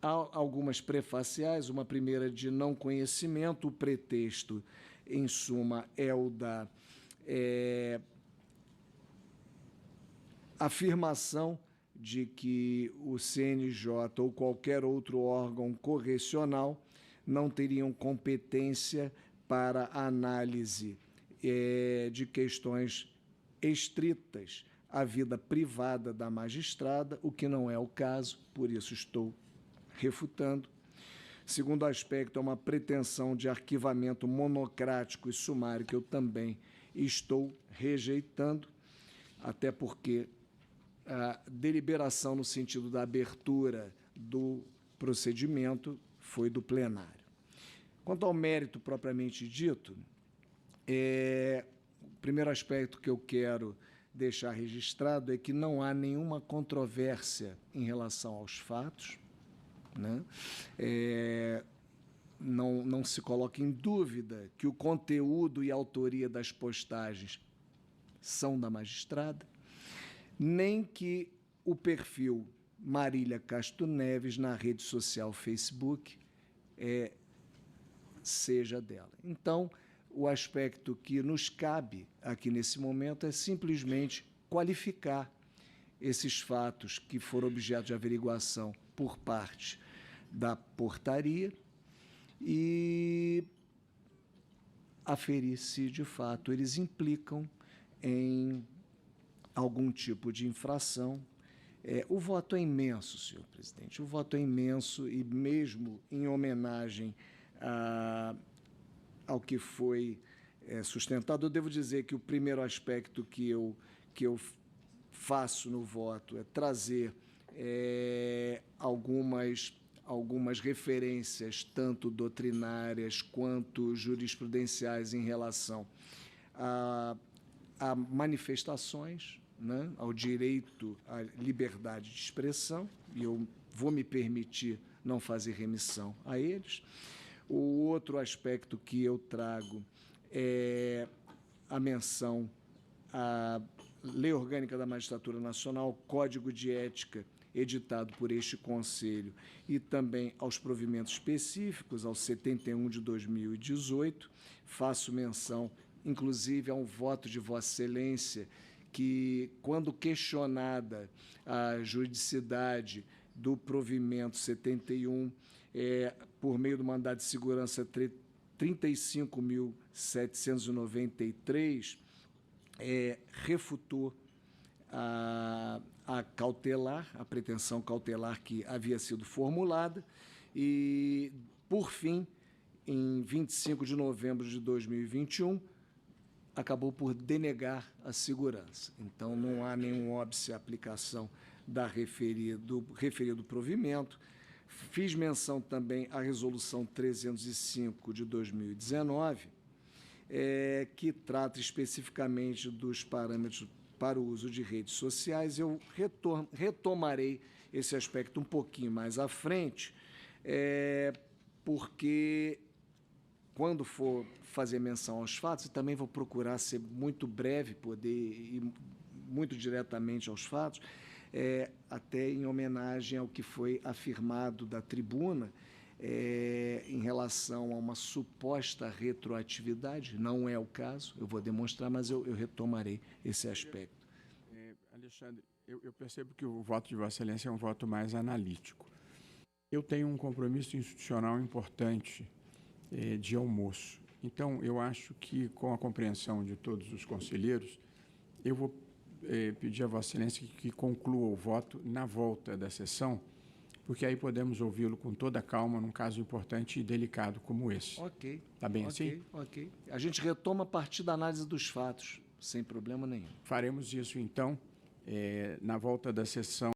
[SPEAKER 6] Há algumas prefaciais, uma primeira de não conhecimento, o pretexto, em suma, é o da afirmação de que o CNJ ou qualquer outro órgão correcional não teriam competência para análise de questões estritas à vida privada da magistrada, o que não é o caso, por isso estou refutando. Segundo aspecto, é uma pretensão de arquivamento monocrático e sumário, que eu também estou rejeitando, até porque a deliberação no sentido da abertura do procedimento foi do plenário. Quanto ao mérito propriamente dito, o primeiro aspecto que eu quero deixar registrado é que não há nenhuma controvérsia em relação aos fatos, né? Não se coloca em dúvida que o conteúdo e a autoria das postagens são da magistrada, nem que o perfil Marília Castro Neves na rede social Facebook seja dela. Então, o aspecto que nos cabe aqui nesse momento é simplesmente qualificar esses fatos que foram objeto de averiguação por parte da portaria e aferir se, de fato, eles implicam em algum tipo de infração. O voto é imenso, senhor presidente, o voto é imenso e mesmo em homenagem ao que foi sustentado, eu devo dizer que o primeiro aspecto que eu faço no voto é trazer algumas referências, tanto doutrinárias quanto jurisprudenciais, em relação a manifestações, né, ao direito à liberdade de expressão, e eu vou me permitir não fazer remissão a eles. O outro aspecto que eu trago é a menção à Lei Orgânica da Magistratura Nacional, Código de Ética editado por este Conselho, e também aos provimentos específicos, ao 71 de 2018. Faço menção, inclusive, a um voto de Vossa Excelência que, quando questionada a juridicidade do provimento 71, por meio do mandado de segurança 35.793, refutou a cautelar, a pretensão cautelar que havia sido formulada e, por fim, em 25 de novembro de 2021, acabou por denegar a segurança. Então, não há nenhum óbice à aplicação do referido provimento. Fiz menção também à Resolução 305 de 2019, que trata especificamente dos parâmetros para o uso de redes sociais. Eu retomarei esse aspecto um pouquinho mais à frente, porque, quando for fazer menção aos fatos, e também vou procurar ser muito breve, poder ir muito diretamente aos fatos, até em homenagem ao que foi afirmado da tribuna, em relação a uma suposta retroatividade. Não é o caso, eu vou demonstrar, mas eu retomarei esse aspecto.
[SPEAKER 1] Alexandre, eu percebo que o voto de Vossa Excelência é um voto mais analítico. Eu tenho um compromisso institucional importante de almoço. Então, eu acho que, com a compreensão de todos os conselheiros, eu vou pedir a Vossa Excelência que conclua o voto na volta da sessão, porque aí podemos ouvi-lo com toda a calma num caso importante e delicado como esse.
[SPEAKER 6] Ok.
[SPEAKER 1] Está bem assim?
[SPEAKER 6] Ok. A gente retoma a partir da análise dos fatos, sem problema nenhum.
[SPEAKER 1] Faremos isso, então, na volta da sessão.